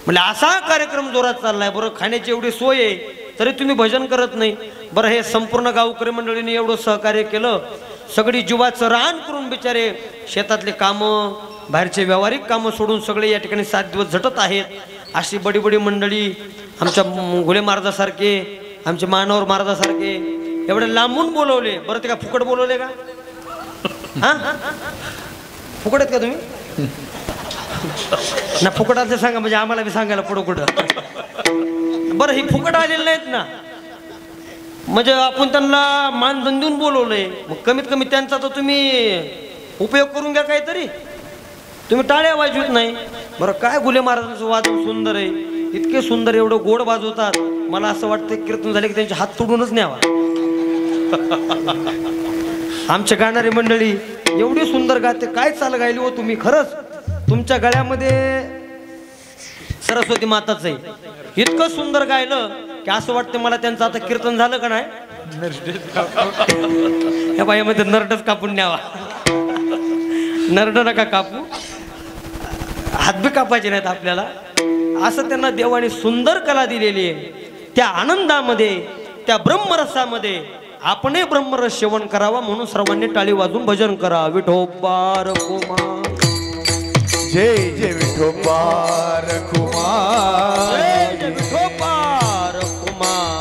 म्हणजे असा कार्यक्रम जोरात चाललाय. बरं खाण्याची एवढी सोय आहे तरी तुम्ही भजन करत नाही. बरं हे संपूर्ण गावकरी मंडळीने एवढं सहकार्य केलं. सगळी जीवाचं रान करून बिचारे शेतातले कामं बाहेरचे व्यावहारिक कामं सोडून सगळे या ठिकाणी 7 दिवस झटत आहेत. अशी बडी बडी मंडळी आमच्या घोळे महाराजासारखे, आमचे मानवर महाराजासारखे एवढे लांबून बोलवले. बरं ते का फुकट बोलवले का? हा फुकट आहेत का तुम्ही? ना फुकट असं सांगा म्हणजे आम्हाला बी सांगायला पुढं कुठं. बरं ही फुकट आलेली नाहीत ना, म्हणजे आपण त्यांना मानधन देऊन बोलवलंय. मग कमीत कमी त्यांचा तर तुम्ही उपयोग करून घ्या काहीतरी. तुम्ही टाळ्या वाजवत नाही. बरं काय घुले महाराजांचं वाजव सुंदर आहे. इतके सुंदर एवढं गोड वाजवतात. मला असं वाटतं कीर्तन झाले की त्यांचे हात तोडूनच न्यावा. आमच्या गाणारी मंडळी एवढी सुंदर गाते. काय चाल गायली हो तुम्ही. खरंच तुमच्या गळ्यामध्ये सरस्वती माताच आहे. इतकं सुंदर गायलं की असं वाटतं मला त्यांचं आता कीर्तन झालं का नाही. या बाईमध्ये नरडच कापून न्यावा. नरड नका कापू, हात बी कापायचे नाहीत आपल्याला. असं त्यांना देवाने सुंदर कला दिलेली आहे. त्या आनंदामध्ये, त्या ब्रह्मरसामध्ये आपणही ब्रह्मरस सेवन करावा. म्हणून सर्वांनी टाळी वाजून भजन करा. विठोबार कुमार जय जय विठोबार कुमार जय विठोबार कुमार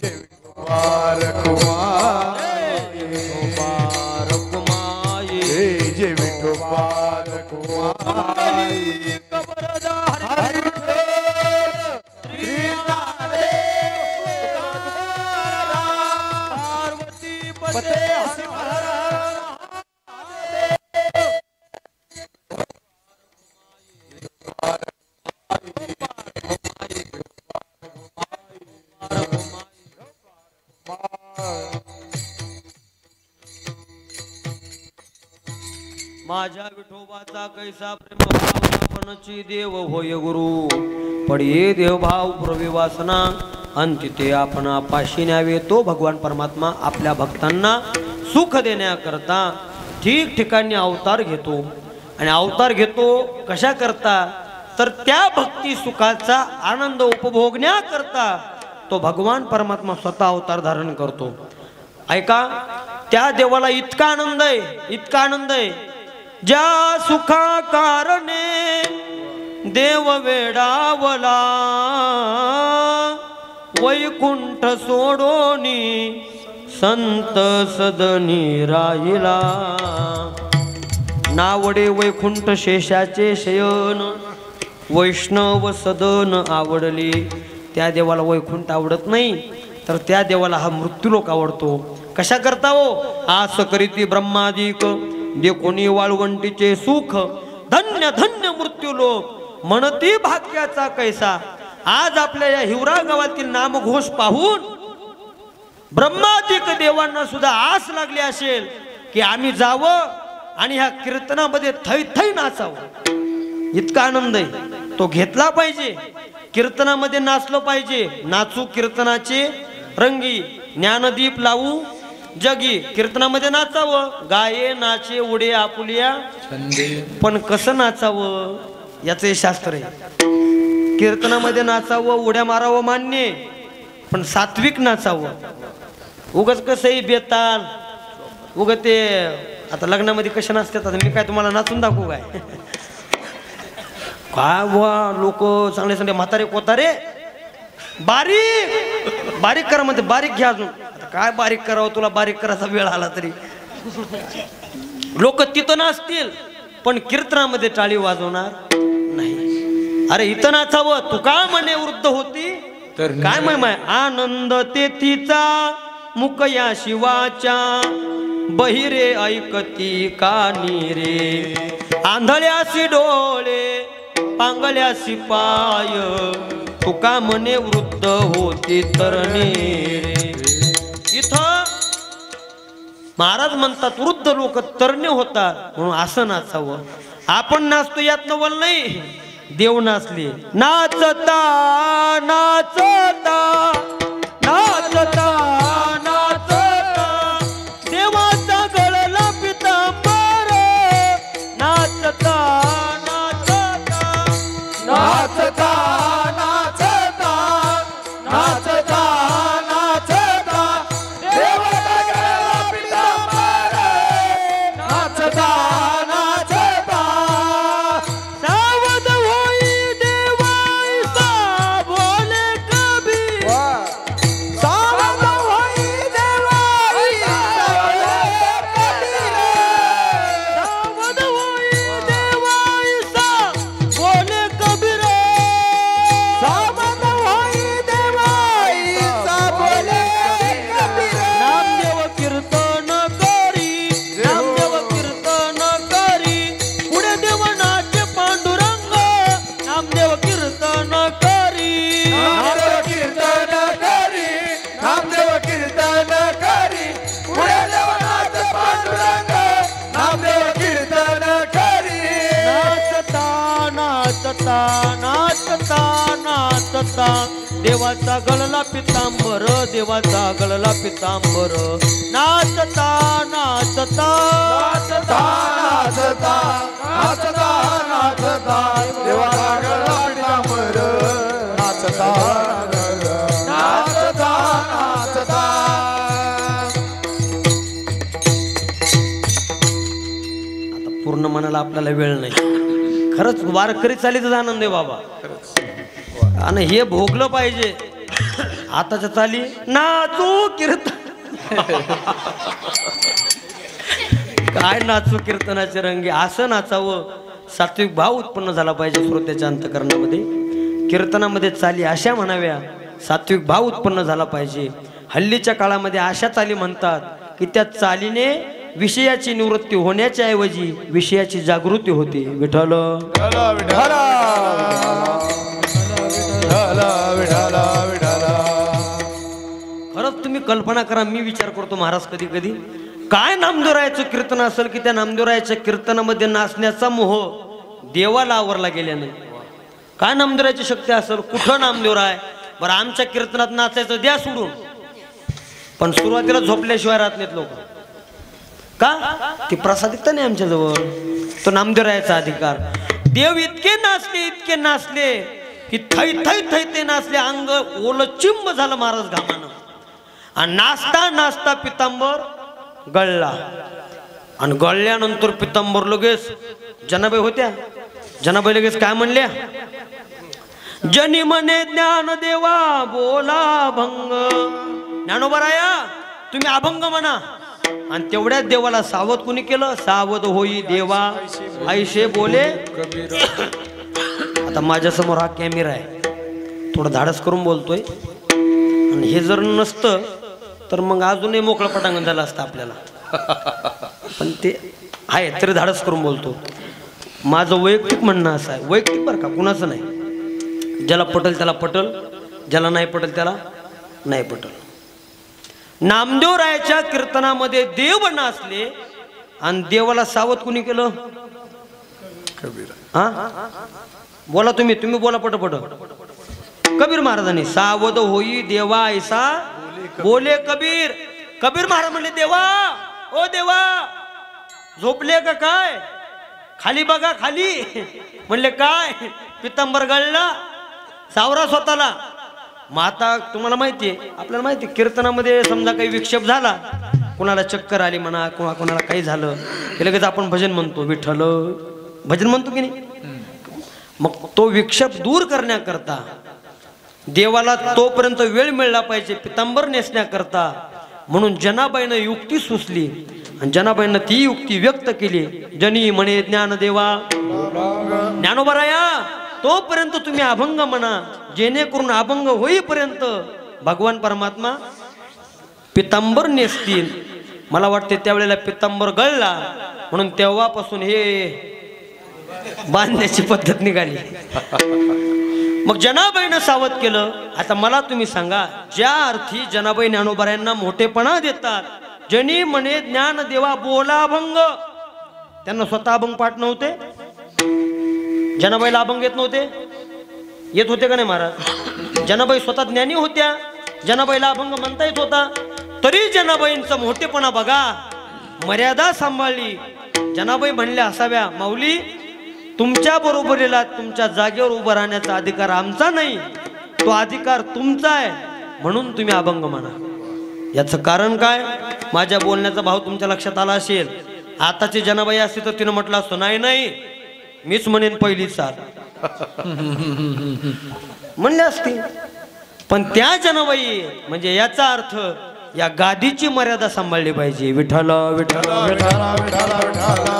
जय विठोबार कुमार जय विठोबार कुमार जय जय विठोबार कुमार माझ्या विठोबाचा कैसा प्रेमभावनापणची देव होय गुरु पडिये देवभाव प्रविवासना अंती ते आपण पाशी न्यावे. तो भगवान परमात्मा आपल्या भक्तांना सुख देण्याकरता ठिकठिकाणी अवतार घेतो. आणि अवतार घेतो कशा करता तर त्या भक्ती सुखाचा आनंद उपभोगण्याकरता तो भगवान परमात्मा स्वतः अवतार धारण करतो. ऐका, त्या देवाला इतका आनंद आहे, इतका आनंद आहे, ज्या सुखा कारणे देव वेडावला वैकुंठ सोडोनी संत सदनी राहिला. नावडे वैकुंठ शेषाचे शयन वैष्णव सदन आवडले. त्या देवाला वैकुंठ आवडत नाही, तर त्या देवाला हा मृत्यूलोक आवडतो. कशा करता हो? आस करीती ब्रह्मादिक दे कोणी वाळवंटीचे सुख धन्य धन्य मृत्यूलोक म्हणती भाग्याचा कैसा. आज आपल्या या हिवरा गावातील नामघोष पाहून ब्रह्मादिक देवांना सुद्धा आस लागली असेल की आम्ही जावं आणि ह्या कीर्तनामध्ये थै थै नाचावं. इतका आनंद आहे, तो घेतला पाहिजे. कीर्तनामध्ये नाचलं पाहिजे. नाचू कीर्तनाचे रंगी ज्ञानदीप लावू जगी. कीर्तनामध्ये नाचावं, गाये नाचे उडे आपुलिया. पण कसं नाचावं याचं शास्त्र आहे. कीर्तनामध्ये नाचावं, उड्या मारावं मान्य, पण सात्विक नाचावं. उगाच कसंही बेताल उग ते आता लग्नामध्ये कशा नाचतात. आता मी काय तुम्हाला नाचून दाखवू काय? काय बुवा लोक चांगले चांगले म्हातारे कोतारे बारीक बारीक करा म्हणते. बारीक घ्या अजून. आता काय बारीक करावं, तुला बारीक करायचा वेळ आला तरी लोक तिथं नाचतील पण कीर्तनामध्ये टाळी वाजवणार नाही. अरे इथं नाचावं. तू का म्हणे वृद्ध होती तर काय माय आनंद तेथीचा मुकया शिवाच्या बहिरे ऐकती कानी रे. आंधळ्यासी डोळे पांगल्यासी पाय तुका म्हणे वृद्ध होती तरणे रे. इथं महाराज म्हणतात वृद्ध लोक तरणे होतात म्हणून असं नाचावं. आपण नाचतो यात नवल नाही, देव नाचले. नाचता नाचता नाचता नाचता देवाचा गळला पितांबर. नाचता नाचता नाचता नाचता नाचता नाचता देवाचा गळा पितांबर. नाचता नाचता सावध होई देवाईसा बोले कबीर. सावध होई देवाईसा बोले कबीर. सावध होई देवाईसा बोले कबीर. सावध होई देवाईसा बोले कबीर. नामदेव कीर्तन करी, नामदेव कीर्तन करी, पुढे देव नाट्य पांडुरंग. नामदेव कीर्तन करी, नामदेव कीर्तन करी, नामदेव कीर्तन करी, पुढे देवनाथ पांडुरंग. नामदेव कीर्तन करी. नाचता नाचता नाचता नाचता देवाचा गळला पितांबर. देवाचा गळला पितांबर. नाचता नाचता नाचता नाचता नाचता नाचता देवाचा गळा पितांबर. नाचता नाचता नाचता. आता पूर्ण मनाला आपल्याला वेळ नाही. खरंच वारकरी चालीचाच आनंद आहे बाबा. आणि हे भोगलं पाहिजे. आताच्या चाली नाचू कीर्तन काय नाचू कीर्तनाचे रंगी. असं नाचावं. सात्विक भाव उत्पन्न झाला पाहिजे श्रोत्याच्या अंतकरणामध्ये. कीर्तनामध्ये चाली अशा म्हणाव्या, सात्विक भाव उत्पन्न झाला पाहिजे. हल्लीच्या काळामध्ये अशा चाली म्हणतात की त्या चालीने विषयाची निवृत्ती होण्याच्या ऐवजी विषयाची जागृती होते. विठ्ठल विठ्ठला विठ्ठला विठ्ठला विठ्ठला विठ्ठला. खरंच तुम्ही कल्पना करा. मी विचार करतो महाराज कधी कधी काय नामदेवरायाचं कीर्तन असेल की त्या नामदेवरायाच्या कीर्तनामध्ये नाचण्याचा मोह देवाला आवरला गेल्याने. काय नामदेवरायाची शक्ती असेल, कुठं नामदेवराय. बरं आमच्या कीर्तनात नाचायचं द्या सोडून, पण सुरुवातीला झोपल्याशिवाय राहत नाहीत लोक. का? ती प्रासादिकता नाही आमच्याजवळ, तो नामदेवरायाचा अधिकार. देव इतके नाचले की थै थै थै ते नाचले, अंग ओलं चिंब झालं महाराज घामानं. आणि नाचता नाचता पितांबर गळला, आणि गळल्यानंतर पितांबर लगेच जनाबाई होत्या. जनाबाई लगेच काय म्हणल्या, जनी म्हणे ज्ञान देवा बोला अभंग. ज्ञानोबराया तुम्ही अभंग म्हणा. आणि तेवढ्याच देवाला सावध कुणी केलं, सावध होई देवा ऐशे बोले. आता माझ्यासमोर हा कॅमेरा आहे, थोडं धाडस करून बोलतोय, आणि हे जर नसतं तर मग अजूनही मोकळं पटांगण झालं असतं आपल्याला. पण ते आहे तरी धाडस करून बोलतो. माझं वैयक्तिक म्हणणं असं आहे, वैयक्तिक बरं का, कुणाचं नाही. ज्याला पटल त्याला पटल, ज्याला नाही पटल त्याला नाही पटल. नामदेवरायाच्या कीर्तनामध्ये देव नाचले आणि देवाला सावध कुणी केलं, कबीर. हा बोला तुम्ही बोला पटपट. कबीर महाराजांनी सावध होई देवा ऐसा बोले कबीर. कबीर महाराज म्हणले, देवा ओ देवा झोपले का काय, खाली बघा खाली. म्हणले काय, पितांबर गळला, सावरा स्वतःला. मग आता तुम्हाला माहिती आहे, आपल्याला माहिती आहे, कीर्तनामध्ये समजा काही विक्षेप झाला, कोणाला चक्कर आली म्हणा, कोणाला काही झालं, ते लगेच आपण भजन म्हणतो, विठ्ठल भजन म्हणतो की नाही. मग तो विक्षेप दूर करण्याकरता देवाला तोपर्यंत वेळ मिळला पाहिजे पितांबर नेसण्याकरता, म्हणून जनाबाईनं युक्ती सुचली आणि जनाबाईनं ती युक्ती व्यक्त केली. जनी म्हणे ज्ञान देवा. ज्ञानोबराया तोपर्यंत तुम्ही अभंग म्हणा, जेणेकरून अभंग होईपर्यंत भगवान परमात्मा पितांबर नेसतील. मला वाटते त्यावेळेला पितांबर गळला, म्हणून तेव्हापासून हे बांधण्याची पद्धत निघाली. मग जनाबाईनं सावध केलं. आता मला तुम्ही सांगा, ज्या अर्थी जनाबाई ज्ञानोबरायांना मोठेपणा देतात, जनी म्हणे ज्ञान देवा बोला अभंग, त्यांना स्वतः अभंग पाठ नव्हते, जनाबाईला अभंग येत नव्हते, येत होते का नाही महाराज. जनाबाई स्वतः ज्ञानी होत्या, जनाबाईला अभंग म्हणता येत होता, तरी जनाबाईंचा मोठेपणा बघा, मर्यादा सांभाळली. जनाबाई म्हणल्या असाव्या, माऊली तुमच्या बरोबरीला तुमच्या जागेवर उभं राहण्याचा अधिकार आमचा नाही, तो अधिकार तुमचा आहे, म्हणून तुम्ही अभंग म्हणा. याचं कारण काय, माझ्या बोलण्याचा भाव तुमच्या लक्षात आला असेल. आताची जनाबाई असती तर तिनं म्हटलं असतं, नाही नाही मीच म्हणेन पहिली साथ, म्हणले असते. पण त्या जनाबाई म्हणजे याचा अर्थ या गादीची मर्यादा सांभाळली पाहिजे. विठ्ठल विठ्ठल विठाला विठाला विठाला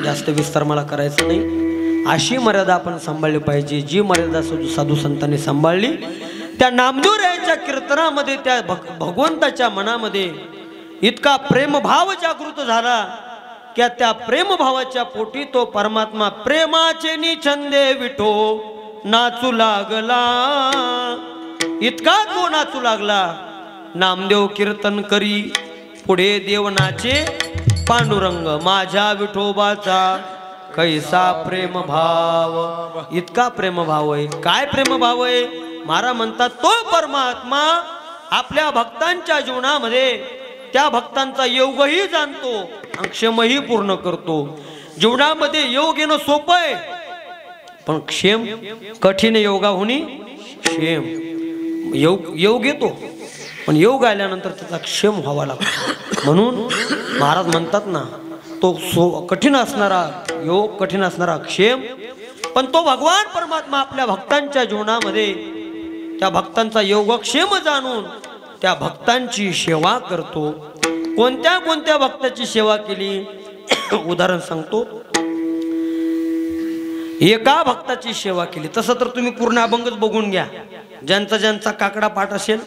जास्त विस्तार मला करायचा नाही. अशी मर्यादा आपण सांभाळली पाहिजे, जी मर्यादा साधू संतांनी सांभाळली. त्या नामदेवरायाच्या कीर्तनामध्ये त्या भगवंताच्या मनामध्ये इतका प्रेमभाव जागृत झाला की त्या प्रेमभावाच्या पोटी तो परमात्मा प्रेमाचे निछंदे विठो नाचू लागला. इतका तो नाचू लागला. नामदेव कीर्तन करी पुढे देव नाचे, पांडुरंग माझ्या विठोबाचा कैसा प्रेम भाव. इतका प्रेम भाव आहे. काय प्रेम भाव आहे, महाराज म्हणतात, तो परमात्मा आपल्या भक्तांच्या जीवनामध्ये त्या भक्तांचा योगही जाणतो आणि क्षेमही पूर्ण करतो. जीवनामध्ये योग येणं सोपं आहे, पण क्षेम कठीण. योगाहुनी क्षेम. योग येतो, पण योग आल्यानंतर त्याचा क्षेम व्हावा लागतो. म्हणून महाराज म्हणतात ना, तो कठीण असणारा योग, कठीण असणारा क्षेम, पण तो भगवान परमात्मा आपल्या भक्तांच्या जीवनामध्ये त्या भक्तांचा योगक्षेम जाणून त्या भक्तांची सेवा करतो. कोणत्या कोणत्या भक्ताची सेवा केली उदाहरण सांगतो. एका भक्ताची सेवा केली, तसं तर तुम्ही पूर्ण अभंगच बघून घ्या. ज्यांचा ज्यांचा काकडा पाठ असेल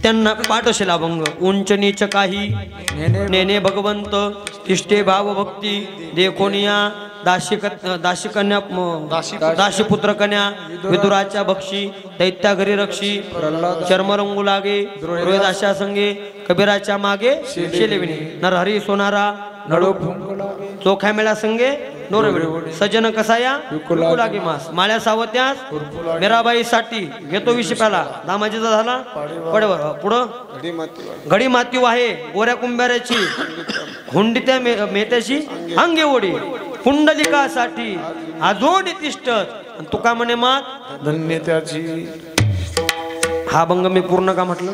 त्यांना पाठ असेल अभंग. उंच नीच काही नेने भगवंत तिष्ठे भाव भक्ती देखोनिया दाशी कन्या दाशी पुत्र कन्या विदुराच्या भक्षी दैत्या घरी रक्षी चर्मरंगू लागे रोहिदाशा संगे कबीराच्या मागे शेलेविणी नरहरी सोनारा नळो चोखा मेळा संगे नोरविडी सजन कसाया विकू लागे मास माळ्या सावत्यास मेराबाई साठी घेतो विशिपाला दामाजीचा झाला पडेवर पुढं घडी माती वाहे गोऱ्या कुंभाऱ्याची हुंडीत्या मेत्याची अंगे ओढी कुंडलिकासाठी आजोड तिष्ठत तुका म्हणे मात धन्य त्याची. हा भंग मी पूर्ण का म्हटलं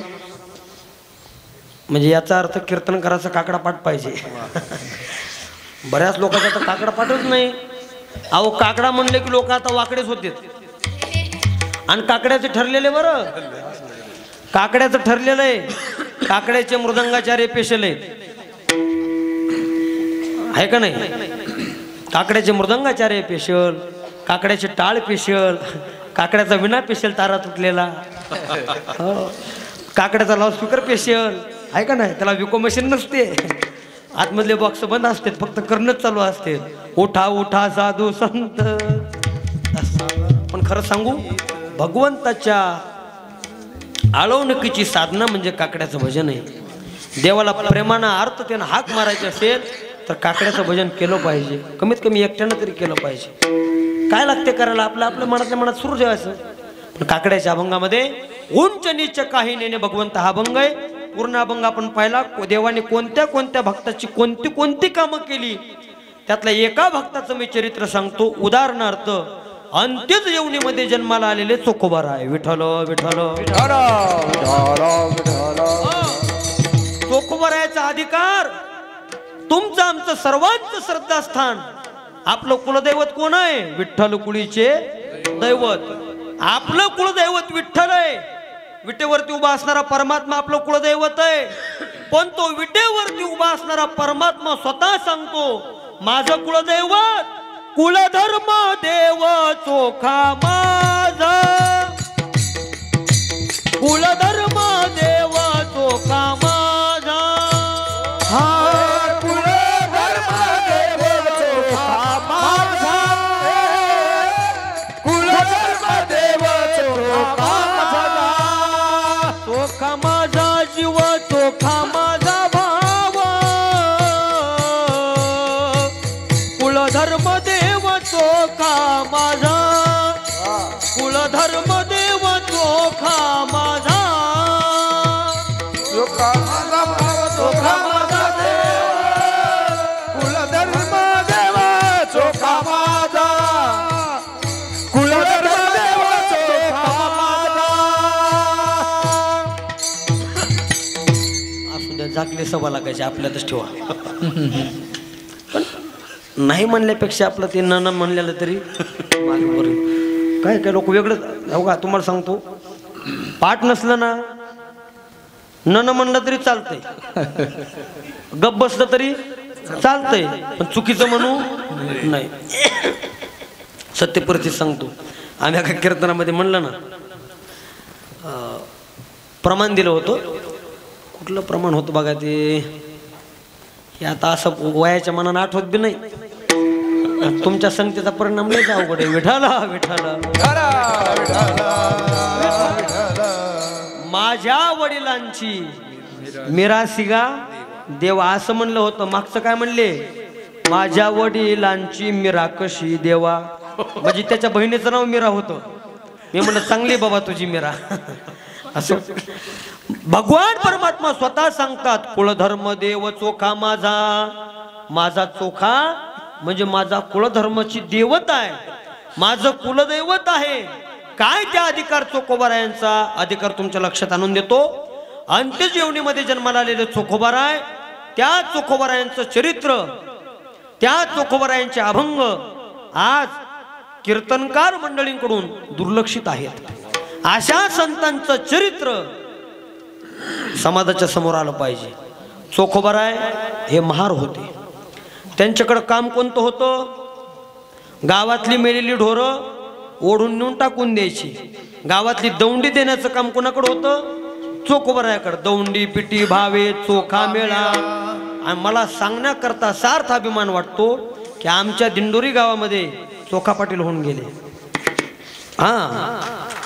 म्हणजे याचा अर्थ कीर्तन करायचा काकडा पाठ पाहिजे. बऱ्याच लोकांचा तर काकडा पाठच नाही. अहो काकडा म्हणले की लोक आता वाकडेच होते आणि काकड्याचे ठरलेले बरं काकड्याचं ठरलेलं आहे. काकड्याचे मृदंगाचार्य पेशल आहे का नाही. काकड्याचे मृदंगाचार्य पेशल काकड्याचे टाळ पेशल काकड्याचा विना पेशल तारा तुटलेला काकड्याचा लाऊडस्पीकर पेशल आहे का नाही. त्याला विको मशीन नसते आतमधले बॉक्स बंद असते फक्त करणंच चालू असते. उठा उठा साधू संत. पण खरं सांगू भगवंताच्या आळवणुकीची साधना म्हणजे काकड्याचं भजन आहे. देवाला प्रेमानं अर्थ त्यानं हाक मारायचे असेल तर काकड्याचं भजन केलं पाहिजे. कमीत कमी एकट्यानं तरी केलं पाहिजे. काय लागते करायला आपल्या आपल्या मनातल्या मनात सुरू ठेवायचं. पण काकड्याच्या अभंगामध्ये उंच नीच काही नेणे भगवंत हा अभंग आहे. पूर्ण अभंग आपण पाहिला. देवाने कोणत्या कोणत्या भक्ताची कोणती कोणती कामं केली त्यातल्या एका भक्ताचं मी चरित्र सांगतो. उदाहरणार्थ अंत्यच येवणीमध्ये जन्माला आलेले चोखोबाराय विठ्ठल विठ्ठल चोखोबारायाचा अधिकार तुमचं आमचं सर्वांचं श्रद्धास्थान. आपलं कुलदैवत कोण आहे विठ्ठल कुळीचे दैवत. आपलं कुलदैवत विठ्ठल आहे. विटेवरती उभा असणारा परमात्मा आपलं कुलदैवत आहे. पण तो विटेवरती उभा असणारा परमात्मा स्वतः सांगतो माझं कुलदैवत कुलधर्म देव चोखा माझा कुलधर्म देव चोखा माझा. कुलधर्म देव चोखा माझा कुलधर्म देव चोखा माझा. चोखा माझा जीव चोखा माझा भाव कुलधर्म देव चोखा माझा कुलधर्म देव चोखा माझा. चोखा माझा भाव चोखा माझा देव कुलधर्म देव चोखा माझा कुलधर्म देव चोखा माझा. असू द्या झाकली सभा लागायची आपल्यातच ठेवा. पण नाही म्हणल्यापेक्षा आपलं ते न म्हणलेलं तरी काय काय लोक वेगळं हो का. तुम्हाला सांगतो पाठ नसलं ना न म्हणलं तरी चालतंय गप बसलं तरी चालतंय पण चुकीचं म्हणू नाही. सत्य परिस्थिती सांगतो. आम्ही एका कीर्तनामध्ये म्हणलं ना प्रमाण दिलं होतं. कुठलं प्रमाण होतं बघा ते हे आता असं वयाच्या मनानं आठवत बी नाही. तुमच्या संगतीचा परिणाम नाही अवघड आहे. विठाला विठाला माझ्या वडिलांची मिरासिगा देवा असं म्हणलं होतं. मागचं काय म्हणले माझ्या वडिलांची मीरा कशी देवा म्हणजे त्याच्या बहिणीचं नाव मीरा होतं. मी म्हणलं चांगली बाबा तुझी मीरा. असं भगवान परमात्मा स्वतः सांगतात कुलधर्म देव चोखा माझा. माझा चोखा म्हणजे माझा कुलधर्माची देवता आहे माझं कुलदैवत आहे. काय त्या अधिकार चोखोबारायांचा अधिकार तुमच्या लक्षात आणून देतो. अंत्यजीवनीमध्ये जन्माला आलेले चोखोबाराय त्या चोखोबारायांचं चरित्र त्या चोखोबारायांचे अभंग आज कीर्तनकार मंडळींकडून दुर्लक्षित आहेत. अशा संतांचं चरित्र समाजाच्या समोर आलं पाहिजे. चोखोबाराय हे महार होते. त्यांच्याकडं काम कोणतं होतं गावातली मेलेली ढोरं ओढून नेऊन टाकून द्यायची. गावातली दौंडी देण्याचं काम कोणाकडे होतं चोखोबारायाकडे. दौंडी पिटी भावे चोखा मेळा. आणि मला सांगण्याकरता सार्थ अभिमान वाटतो की आमच्या दिंडोरी गावामध्ये चोखा पाटील होऊन गेले.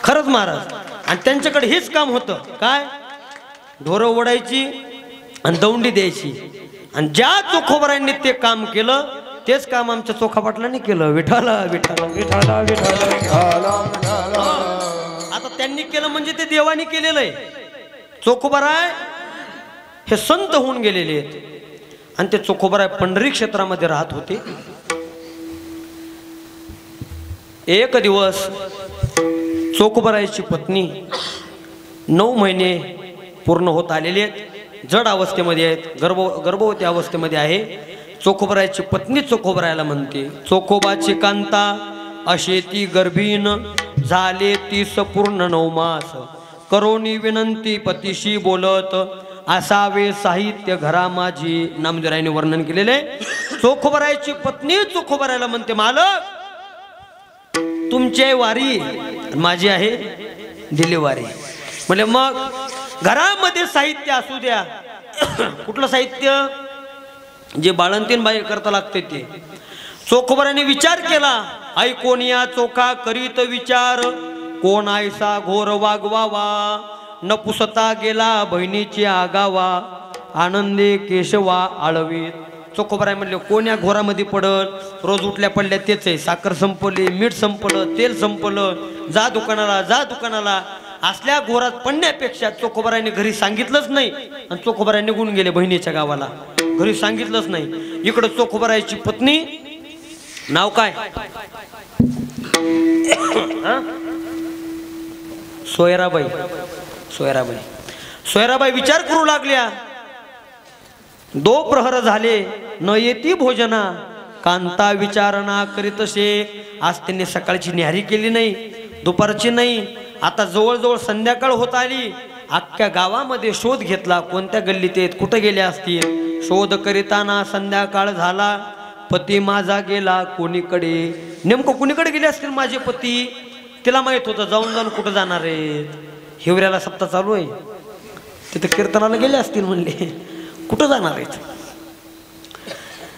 खरंच महाराज. आणि त्यांच्याकडे हेच काम होतं. काय? ढोरं ओढायची आणि दौंडी द्यायची. आणि ज्या चोखोबरांनी ते काम केलं तेच काम आमच्या चोखा पाटलांनी केलं. विठाला विठाला विठाला विठाला. आता त्यांनी केलं म्हणजे ते देवानी केलेलं आहे. चोखोबराय हे संत होऊन गेलेले आहेत आणि ते चोखोबराय पंढरी क्षेत्रामध्ये राहत होते. एक दिवस चोखोबरायची पत्नी 9 महिने पूर्ण होत आलेले आहेत. जड अवस्थेमध्ये आहेत. गर्भवती अवस्थेमध्ये आहे. चोखोबरायची पत्नी चोखोबरायला म्हणते, चोखोबाची कांता अशी ती गर्भीन झाले 30 पूर्ण 9 मास. करोनी विनंती पतीशी बोलत असावे साहित्य घरा माझी. नामदेवरायांनी वर्णन केलेले. चोखोबरायची पत्नी चोखोबरायला म्हणते, मालक तुमची आहे वारी माझी आहे दिलेवारी. म्हणजे मग घरामध्ये साहित्य असू द्या. कुठलं साहित्य? जे बाळंतीन बाई करता लागते ते. चोखोबराने विचार केला, ऐकोन या चोखा करीत विचार, कोण आयसा घोर वागवावा, न पुसता गेला बहिणीची आगावा, आनंदे केशवा आळवीत. चोखोबराय म्हणले, कोण या घोरामध्ये पडल? रोज उठल्या पडल्या तेच आहे. साखर संपली, मीठ संपलं, तेल संपलं, जा दुकानाला जा दुकानाला. असल्या घोरात पडण्यापेक्षा चोखोबरायने घरी सांगितलंच नाही आणि चोखोबराय निघून गेले बहिणीच्या गावाला. घरी सांगितलंच नाही. इकडं चोखोबरायची पत्नी, नाव काय? सोयराबाई. सोयराबाई. सोयराबाई विचार करू लागल्या, 2 प्रहर झाले न येती भोजना, कांता विचारणा करीतसे. आज त्यांनी सकाळची न्याहारी केली नाही, दुपारची नाही. आता जवळजवळ संध्याकाळ होत आली. अख्ख्या गावामध्ये शोध घेतला, कोणत्या गल्लीत आहेत, कुठं गेले असतील. शोध करीताना संध्याकाळ झाला. पती माझा गेला कोणीकडे. नेमकं कुणीकडे गेले असतील माझे पती? तिला माहित होतं जाऊन जाऊन कुठं जाणार आहेत. हिवऱ्याला सप्ताह चालू आहे, तिथे कीर्तनाला गेले असतील म्हणले. कुठं जाणार आहेत?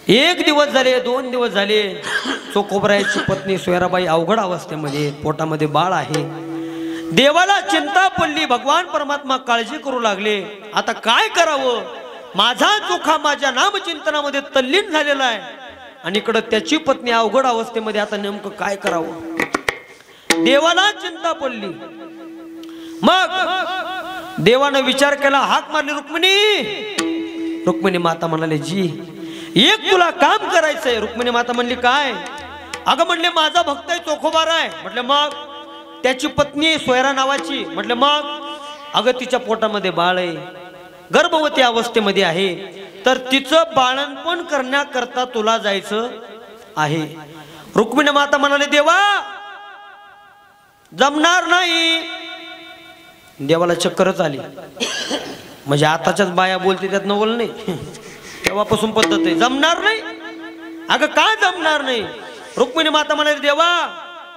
1 दिवस झाले, 2 दिवस झाले. चोखोबरायची पत्नी सोयराबाई अवघड अवस्थेमध्ये, पोटामध्ये बाळ आहे. देवाला चिंता पडली. भगवान परमात्मा काळजी करू लागले. आता काय करावं? माझा चोखा माझ्या नामचिंतनामध्ये तल्लीन झालेला आहे आणि इकडं त्याची पत्नी अवघड अवस्थेमध्ये. आता नेमकं काय करावं? देवाला चिंता पडली. मग देवानं विचार केला, हाक मारली रुक्मिणी. रुक्मिणी माता म्हणाले, जी एक तुला काम करायचंय. रुक्मिणी माता म्हणली, काय? अगं म्हणले, माझा भक्त आहे चोखोबराय. म्हटलं मग? त्याची पत्नी सोयरा नावाची. म्हटलं मग? अगं तिच्या पोटामध्ये बाळ आहे, गर्भवती अवस्थेमध्ये आहे, तर तिचं बाळणपण करण्याकरता तुला जायचं आहे. रुक्मिणी माता म्हणाले, देवा जमणार नाही. देवाला चक्करच आली. म्हणजे आताच्याच बाया बोलते त्यात नवल नाही, तेव्हापासून पद्धत आहे. जमणार नाही. अगं काय जमणार नाही? रुक्मिणी माता म्हणाली, देवा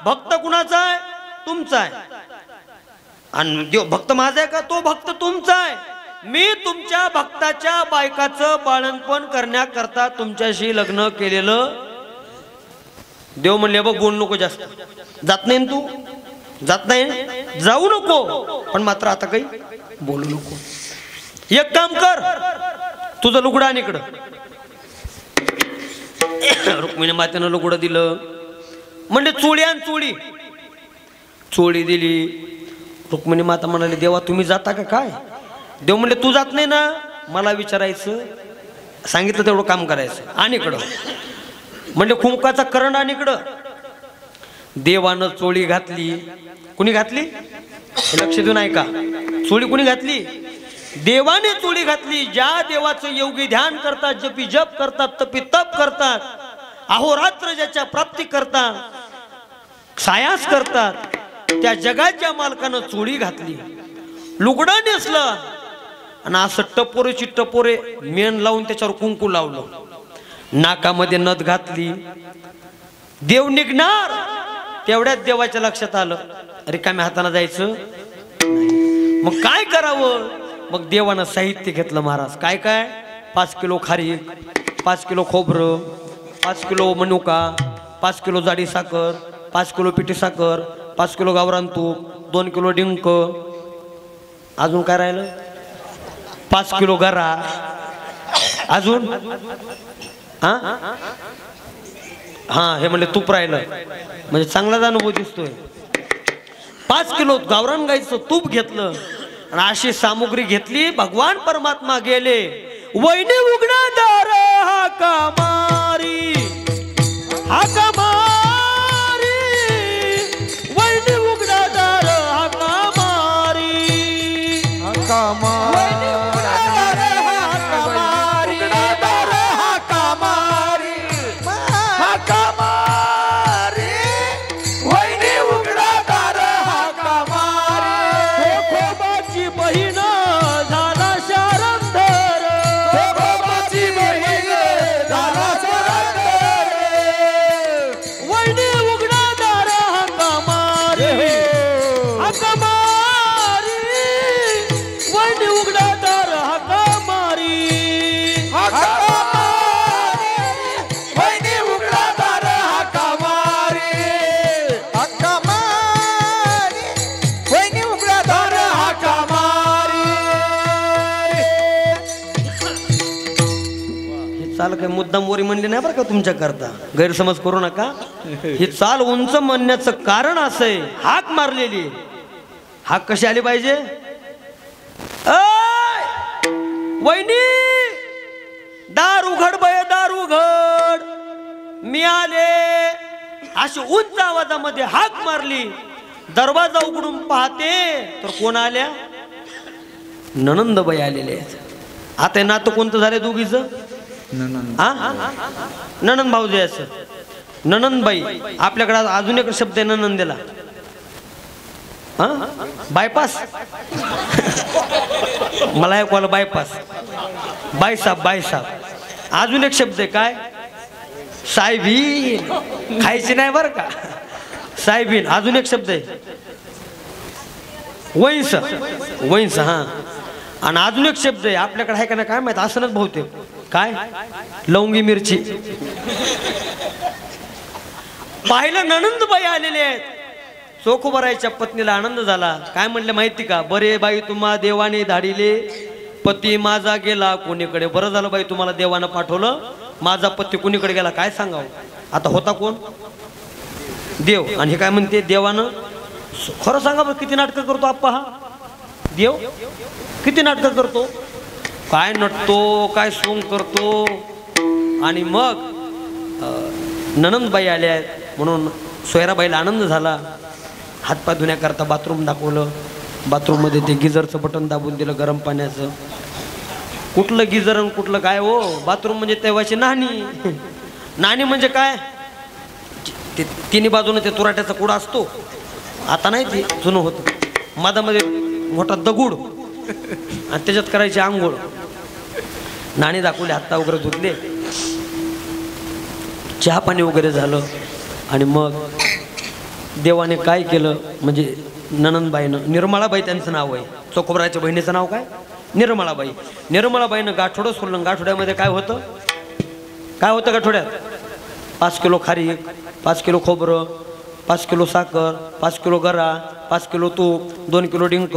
भक्त कुणाचा आहे? तुमचा आहे. आणि देव भक्त माझा आहे का? तो भक्त तुमचा आहे. मी तुमच्या भक्ताच्या बायकाचं बाळणपण करण्याकरता तुमच्याशी लग्न केलेलं. देव म्हणले, बघ बोल नको जास्त. जात नाही तू? जात नाही? जाऊ नको, पण मात्र आता काही बोलू नको. एक काम कर, तुझं लुगडं आणि इकडं. रुक्मिणी मातेनं लुगडं दिलं. म्हणजे चोळी आणि चोळी. चोळी दिली. रुक्मिणी माता म्हणाली, देवा तुम्ही जाता का काय? देव म्हणले, तू जात नाही ना? मला विचारायचं, सांगितलं तेवढं काम करायचं. आणि इकडं म्हणजे कुंकाचा करंड आणि इकडं. देवानं चोळी घातली. कुणी घातली? लक्ष देऊन ऐका. चोळी कुणी घातली? देवाने चोळी घातली. ज्या देवाचं योगी ध्यान करतात, जपी जप करतात, तपी तप करतात, अहोरात्र ज्याच्या प्राप्ती करतात, सायास करतात, त्या जगाच्या मालकानं चोळी घातली, लुगडं नेसलं आणि असं टपोरेची टपोरे मेन लावून त्याच्यावर कुंकू लावलं, नाकामध्ये नथ घातली. देव निघणार तेवढ्यात देवाच्या लक्षात आलं, रिकाम्या हाताने जायचं. मग काय करावं? मग देवानं साहित्य घेतलं महाराज. काय काय? 5 किलो खारीक, 5 किलो खोबरं, 5 किलो मनुका, 5 किलो जाडी साखर, 5 किलो पिठी साखर, 5 किलो गावरान तूप, 2 किलो डिंक, अजून काय राहिलं, 5 किलो गरा, अजून हा हे म्हणले तूप राहिलं, म्हणजे चांगलाच अनुभव दिसतोय. 5 किलो गावरान गाईचं तूप घेतलं आणि अशी सामुग्री घेतली. भगवान परमात्मा गेले. वैनी उघडा दार हाका मारी, हाका मारी, वैनी उघडा दार हाका मारी, हाका मारी, हाका मारी, दार हाका मारी, हाका मारी, वैनी उघडा दार हाका मारी. खोबाची बहीण झाला शारंधर, खोबाची बहीण झाला शारंधर, वैनी उघडा दार हाका मारी, हाका मारी, वैनी उघडा दार हाका मारी. हाका मारी, वैनी उघडा दार हाका मारी, हाका मारी, वैनी उघडा दार हाका मारी. ही चाल काही मुद्दाम वरी म्हणली नाही बरं का तुमच्या करता, गैरसमज करू नका. ही चाल उंच म्हणण्याचं कारण असं आहे, हाक मारलेली. हाक कशी आली पाहिजे, ऐ वैनी दार उघड बय, दार उघड, मी आले, अशी उंच आवाजामध्ये हाक मारली. दरवाजा उघडून पाहते तर कोण आल्या, ननंदबाई आलेले आहेत. आता हे नातं कोणतं झालं दोघीचं, ननंद भाऊजी असं. ननंदबाई, आपल्याकडे अजून एक शब्द आहे ननंदेला, बायपास. मला ऐकवायला बायपास, बाईसाब, बाईसाब. अजून एक शब्द आहे काय, साहेबीन. खायची नाही बरं का, साहेबीन. अजून एक शब्द आहे वैंस, वैंस. हा, आणि अजून एक शब्द आहे आपल्याकडे आहे का नाही काय माहित, असं बहुतेक काय, लवंगी मिरची. पाहिलं ननंदबाई आलेले आहेत. चोखोबरायच्या पत्नीला आनंद झाला. काय म्हणले माहिती का, बरे बाई तुम्हा देवाने धाडिले, पती माझा गेला कोणीकडे. बरं झालं बाई तुम्हाला देवानं पाठवलं, माझा पती कोणीकडे गेला काय सांगावं. आता होता कोण, देव. आणि हे काय म्हणते, देवानं. खरं सांगा बरं, किती नाटकं करतो आप्पा हा देव, किती नाटकं करतो, काय नटतो, काय सोंग करतो. आणि मग ननंदबाई आल्या आहेत म्हणून सोयराबाईला आनंद झाला. हातपाय धुण्याकरता बाथरूम दाखवलं. बाथरूममध्ये ते गिझरचं बटन दाबून दिलं गरम पाण्याचं. कुठलं गिझर आणि कुठलं काय हो, बाथरूम म्हणजे तेव्हाची नाणी. नाणी म्हणजे काय, ते तिन्ही बाजूने ते तुराट्याचा कुडा असतो, आता नाही ते जुनं होतं. मधामध्ये मोठा दगुड आणि त्याच्यात करायची आंघोळ. नाणी दाखवले, हात वगैरे धुतले, चहा पाणी वगैरे झालं. आणि मग देवाने काय केलं म्हणजे ननंदबाईनं, निर्मळाबाई त्यांचं नाव आहे, चोखोबराच्या बहिणीचं नाव काय, निर्मळाबाई. निर्मळाबाईनं गाठोडं सोडलं. गाठोड्यामध्ये काय होतं, काय होतं गाठोड्यात, 5 किलो खारीक, 5 किलो खोबरं, 5 किलो साखर, 5 किलो गरा, 5 किलो तूप, 2 किलो डिंक.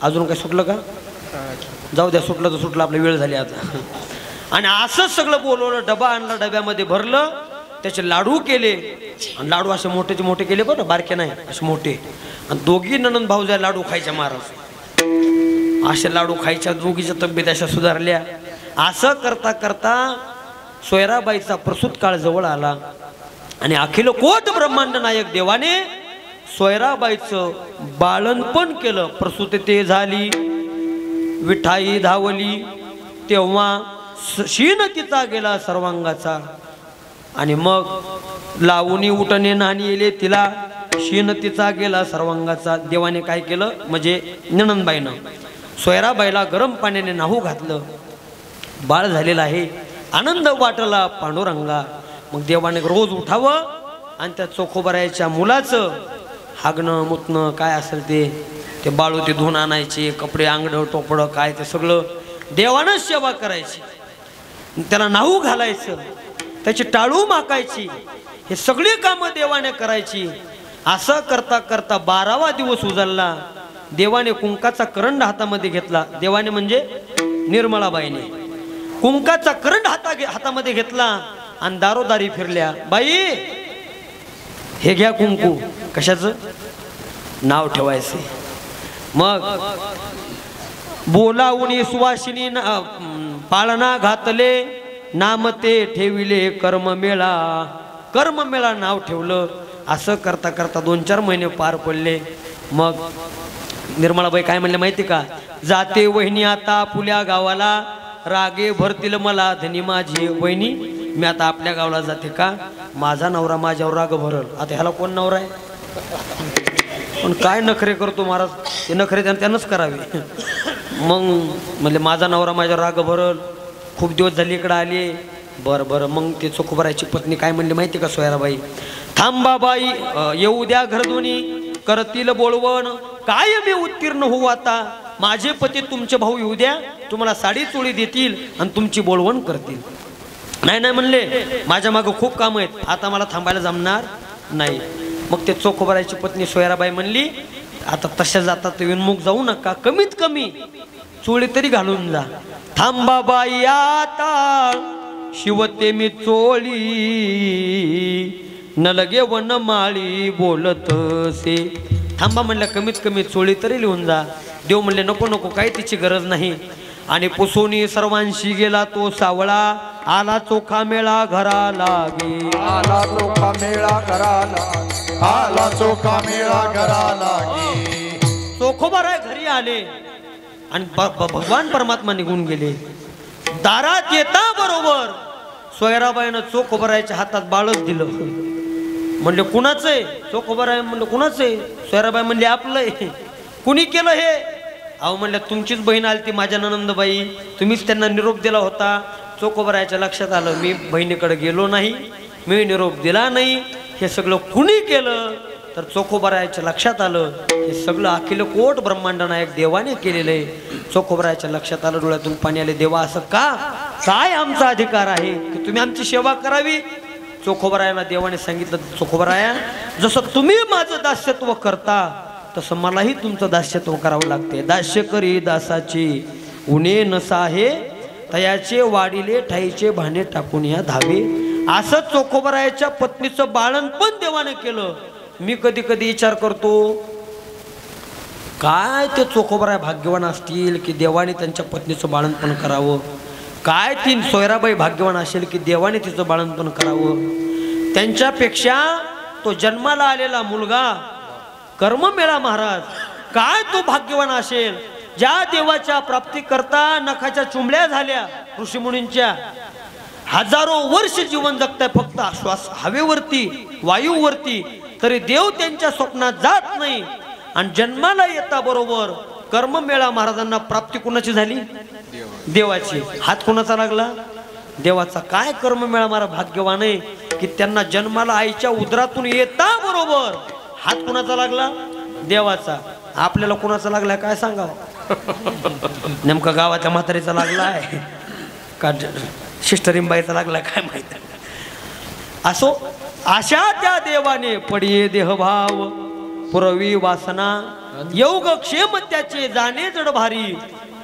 अजून काय सुटलं का, जाऊ द्या, सुटलं तर सुटलं, आपली वेळ झाली आता. आणि असंच सगळं बोलवलं. डबा आणला, डब्यामध्ये भरलं, त्याचे लाडू केले. आणि लाडू असे मोठेचे मोठे केले बरं, बारके नाही, असे मोठे. आणि दोघी ननंद भाऊजा लाडू खायच्या महाराज. असे लाडू खायच्या, दोघीच्या तब्येत अशा सुधारल्या. असं करता करता सोयराबाईचा प्रसूत काळ जवळ आला. आणि अखिल कोट ब्रह्मांड नायक देवाने सोयराबाईचं बाळणपण केलं. प्रसूत ते झाली, विठाई धावली, तेव्हा शीन तिचा गेला सर्वांगाचा. आणि मग लावणी उठणे नाणी येले तिला, शीन तिचा गेला सर्वांगाचा. देवाने काय केलं म्हणजे ननंदबाईनं सोयराबाईला गरम पाण्याने नाहू घातलं. बाळ झालेलं आहे, आनंद वाटला पांडुरंगा. मग देवाने रोज उठावं आणि त्या चोखोबरायच्या मुलाचं हागणं मुतणं काय असेल ते बाळू ते धुवून आणायचे, कपडे आंगडं टोपडं काय ते सगळं देवानंच सेवा करायची. त्याला नाहू घालायचं. त्याची टाळू माकायची, हे सगळी कामं देवाने करायची. असं करता करता 12वा दिवस उजळला. देवाने कुंकाचा करंड हातामध्ये घेतला. देवाने म्हणजे निर्मळाबाईने कुंकाचा करंड हातामध्ये घेतला आणि दारोदारी फिरल्या. बाई हे घ्या कुंकू. कशाचं? नाव ठेवायचे. मग बोलावून सुवासिनी पाळणा घातले, नाम ते ठेविले कर्ममेळा. कर्ममेळा नाव ठेवलं. असं करता करता 2-4 महिने पार पडले. मग निर्मळाबाई काय म्हणले माहिती का? जाते वहिनी आता पुल्या गावाला, रागे भरतील मला धनी माझी. वहिनी मी आता आपल्या गावाला जाते का? माझा नवरा माझ्यावर राग भरल. आता ह्याला कोण नवरा आहे? पण काय नखरे करतो महाराज, ते नखरे त्यानंच करावे. मग म्हणजे माझा नवरा माझ्यावर राग भरल, खूप दिवस झाले इकडे आले. बरं बरं. मग ते चोखोबाराची पत्नी काय म्हणली माहिती का? सोयराबाई थांबा बाई, येऊ द्या घरधोनी, करतील बोलवण, काय मी उत्तीर्ण होऊ आता. माझे पती तुमचे भाऊ येऊ द्या, तुम्हाला साडी चोळी देतील आणि तुमची बोलवण करतील. नाही नाही म्हणले, माझ्या मागं खूप काम आहेत, आता मला थांबायला जमणार नाही. मग ते चोखोबाराची पत्नी सोयराबाई म्हणली, आता तशा जाता तर विनमुख जाऊ नका, कमीत कमी चोळी तरी घालून जा. थांबा बाई आता शिवते मी चोळी, न लगे वन माळी बोलत से. थांबा म्हणलं, कमीत कमी चोळी तरी लिहून जा. देव म्हणले नको नको, काही तिची गरज नाही. आणि पुसोनी सर्वांशी गेला तो सावळा, आला चोखा मेळा घरा लागे. आला चोखा मेळा घराला, आला चोखा मेळा घराला. चोखोबाराय घरी आले आणि भगवान परमात्मा निघून गेले. दारात येता बरोबर सोयराबाईनं चोखोबारायच्या हातात बाळच दिलं. म्हणले कुणाचं आहे? चोखोबाराय म्हणलं कुणाचं आहे? सोयराबाई म्हणले आपलं आहे. कुणी केलं हे? अहो म्हणलं तुमचीच बहीण आली ती माझ्या ननंदबाई, तुम्हीच त्यांना निरोप दिला होता. चोखोबारायच्या लक्षात आलं, मी बहिणीकडे गेलो नाही, मी निरोप दिला नाही. हे सगळं कुणी केलं? तर चोखोबारायच्या लक्षात आलं, हे सगळं अखिल कोट ब्रह्मांड नायक देवाने केलेलं आहे. चोखोबारायच्या लक्षात आलं, डोळ्यातून पाणी आले. देवा असं का? काय आमचा अधिकार आहे की तुम्ही आमची सेवा करावी? चोखोबारायाला देवाने सांगितलं, चोखोबाराया जसं तुम्ही माझं दास्यत्व करता तसं मलाही तुमचं दास्यत्व करावं लागते. दास्य करी दासाची उणे नसाहे, तयाचे वाढिले ठाईचे भाणे टाकून या धावे. असं चोखोबारायाच्या पत्नीचं बाळणपण देवाने केलं. मी कधी कधी विचार करतो, काय ते चोखोबाराय भाग्यवान असतील की देवाने त्यांच्या पत्नीचं बाळणपण करावं. काय ती सोयराबाई भाग्यवान असेल की देवाने तिचं बाळणपण करावं. त्यांच्यापेक्षा तो जन्माला आलेला मुलगा कर्ममेळा महाराज काय तो भाग्यवान असेल, ज्या देवाच्या प्राप्ती करता नखाच्या चुंबल्या झाल्या ऋषीमुनींच्या. हजारो वर्ष जीवन जगताय फक्त श्वास हवेवरती वायूवरती, तरी देव त्यांच्या स्वप्नात जात नाही. आणि जन्माला येता बरोबर कर्ममेळा महाराजांना प्राप्ती कोणाची झाली? देवाची. हात कोणाचा लागला? देवाचा. काय कर्ममेळा महाराज भाग्यवान आहे की त्यांना जन्माला आईच्या उदरातून येता बरोबर हात कोणाचा लागला? देवाचा. आपल्याला कोणाचा लागलाय काय सांगावं? नेमका गावाच्या म्हातारीचा लागलाय का शिष्टरिंबाईचा लागलाय काय माहित. असो अशा त्या देवाने पडिये देहभाव पुरवी वासना, योग क्षेम त्याचे जाणे जड भारी,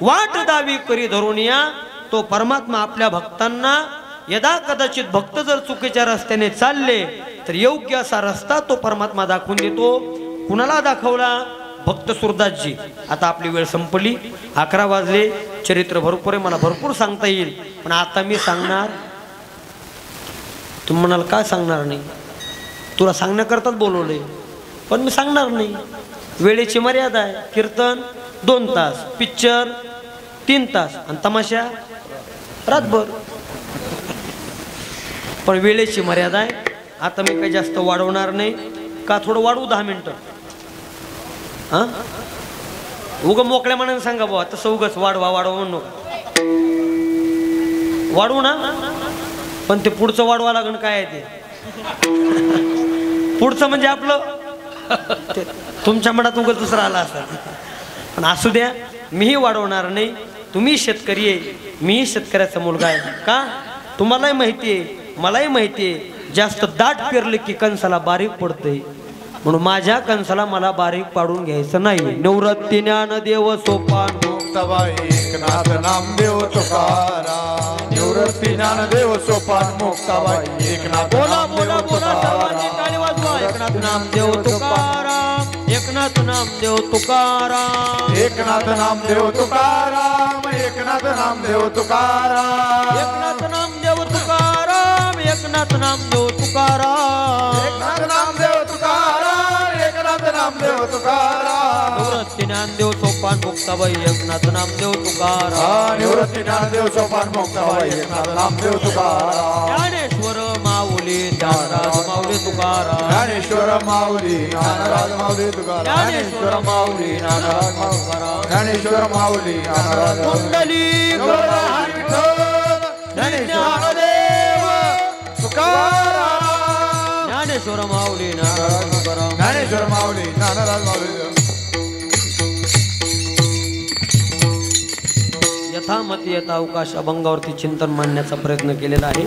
वाट दावी करी धरून या. तो परमात्मा आपल्या भक्तांना यदा कदाचित भक्त जर चुकीच्या रस्त्याने चालले तर योग्य असा रस्ता तो परमात्मा दाखवून देतो. कुणाला दाखवला? भक्त सुरदासजी. आता आपली वेळ संपली, 11 वाजले. चरित्र भरपूर आहे, मला भरपूर सांगता येईल, पण आता मी सांगणार. तुम्ही म्हणाल काय सांगणार नाही? तुला सांगण्याकरताच बोलवले, पण मी सांगणार नाही. वेळेची मर्यादा आहे. कीर्तन 2 तास, पिक्चर 3 तास आणि तमाशा रातभर. पण वेळेची मर्यादा आहे. आता मी काही जास्त वाढवणार नाही. का थोडं वाढवू? 10 मिनिटं. हां उगं मोकळ्या मनाने सांगा बाबा, तसं उगच वाढवा म्हणू नका. वाढवू ना, पण ते पुढचं वाढवा लागण काय आहे ते पुढचं म्हणजे आपलं तुमच्या मनात उगच दुसरं आला असं. पण असू द्या, मीही वाढवणार नाही. तुम्ही शेतकरी आहे, मीही शेतकऱ्याचा मुलगा आहे. का? तुम्हालाही माहिती आहे मलाही माहिती आहे जास्त दाट पेरले की कणसाला बारीक पडतंय, म्हणून माझ्या कणसाला मला बारीक पाडून घ्यायचं नाही. निवृत्ती ज्ञानदेव सोपान मुक्ताबाई एकनाथ नामदेव तुकाराम. निवृत्ती ज्ञानदेव सोपान मुक्ताबाई एकनाथ बोला बोला नामदेव बोला सर्वांनी तुकाराम. टाळी वाजवा. एकनाथ नामदेव तुकाराम, एकनाथ नामदेव तुकाराम, एकनाथ नामदेव तुकाराम. एकनाथ नामदेव तुकाराम. एकनाथ नामदेव तुकाराम, एकनाथ नामदेव तुकाराम, एकनाथ नामदेव तुकाराम. एकनाथ नामदेव तुकाराम. निवृत्ती ज्ञानदेव सोपान मुक्ताबाई एकनाथ नामदेव तुकाराम. निवृत्ती ज्ञानदेव सोपान मुक्ताबाई एकनाथ नामदेव तुकाराम. ज्ञानेश्वर माऊली ज्ञानराज माऊली तुकाराम, ज्ञानेश्वर माऊली ज्ञानराज माऊली तुकाराम. ज्ञानेश्वर माऊली ज्ञानराज तुकाराम, ज्ञानेश्वर माऊली ज्ञानराज कुंडली हरी विठ्ठल. ज्ञानेश्वर तुकाराम. ज्ञानेश्वर माऊली ज्ञानराज तुकाराम. ज्ञानेश्वर माऊली ज्ञानराज माऊली. यथामती यथा अवकाश अभंगावरती चिंतन मांडण्याचा प्रयत्न केलेला आहे.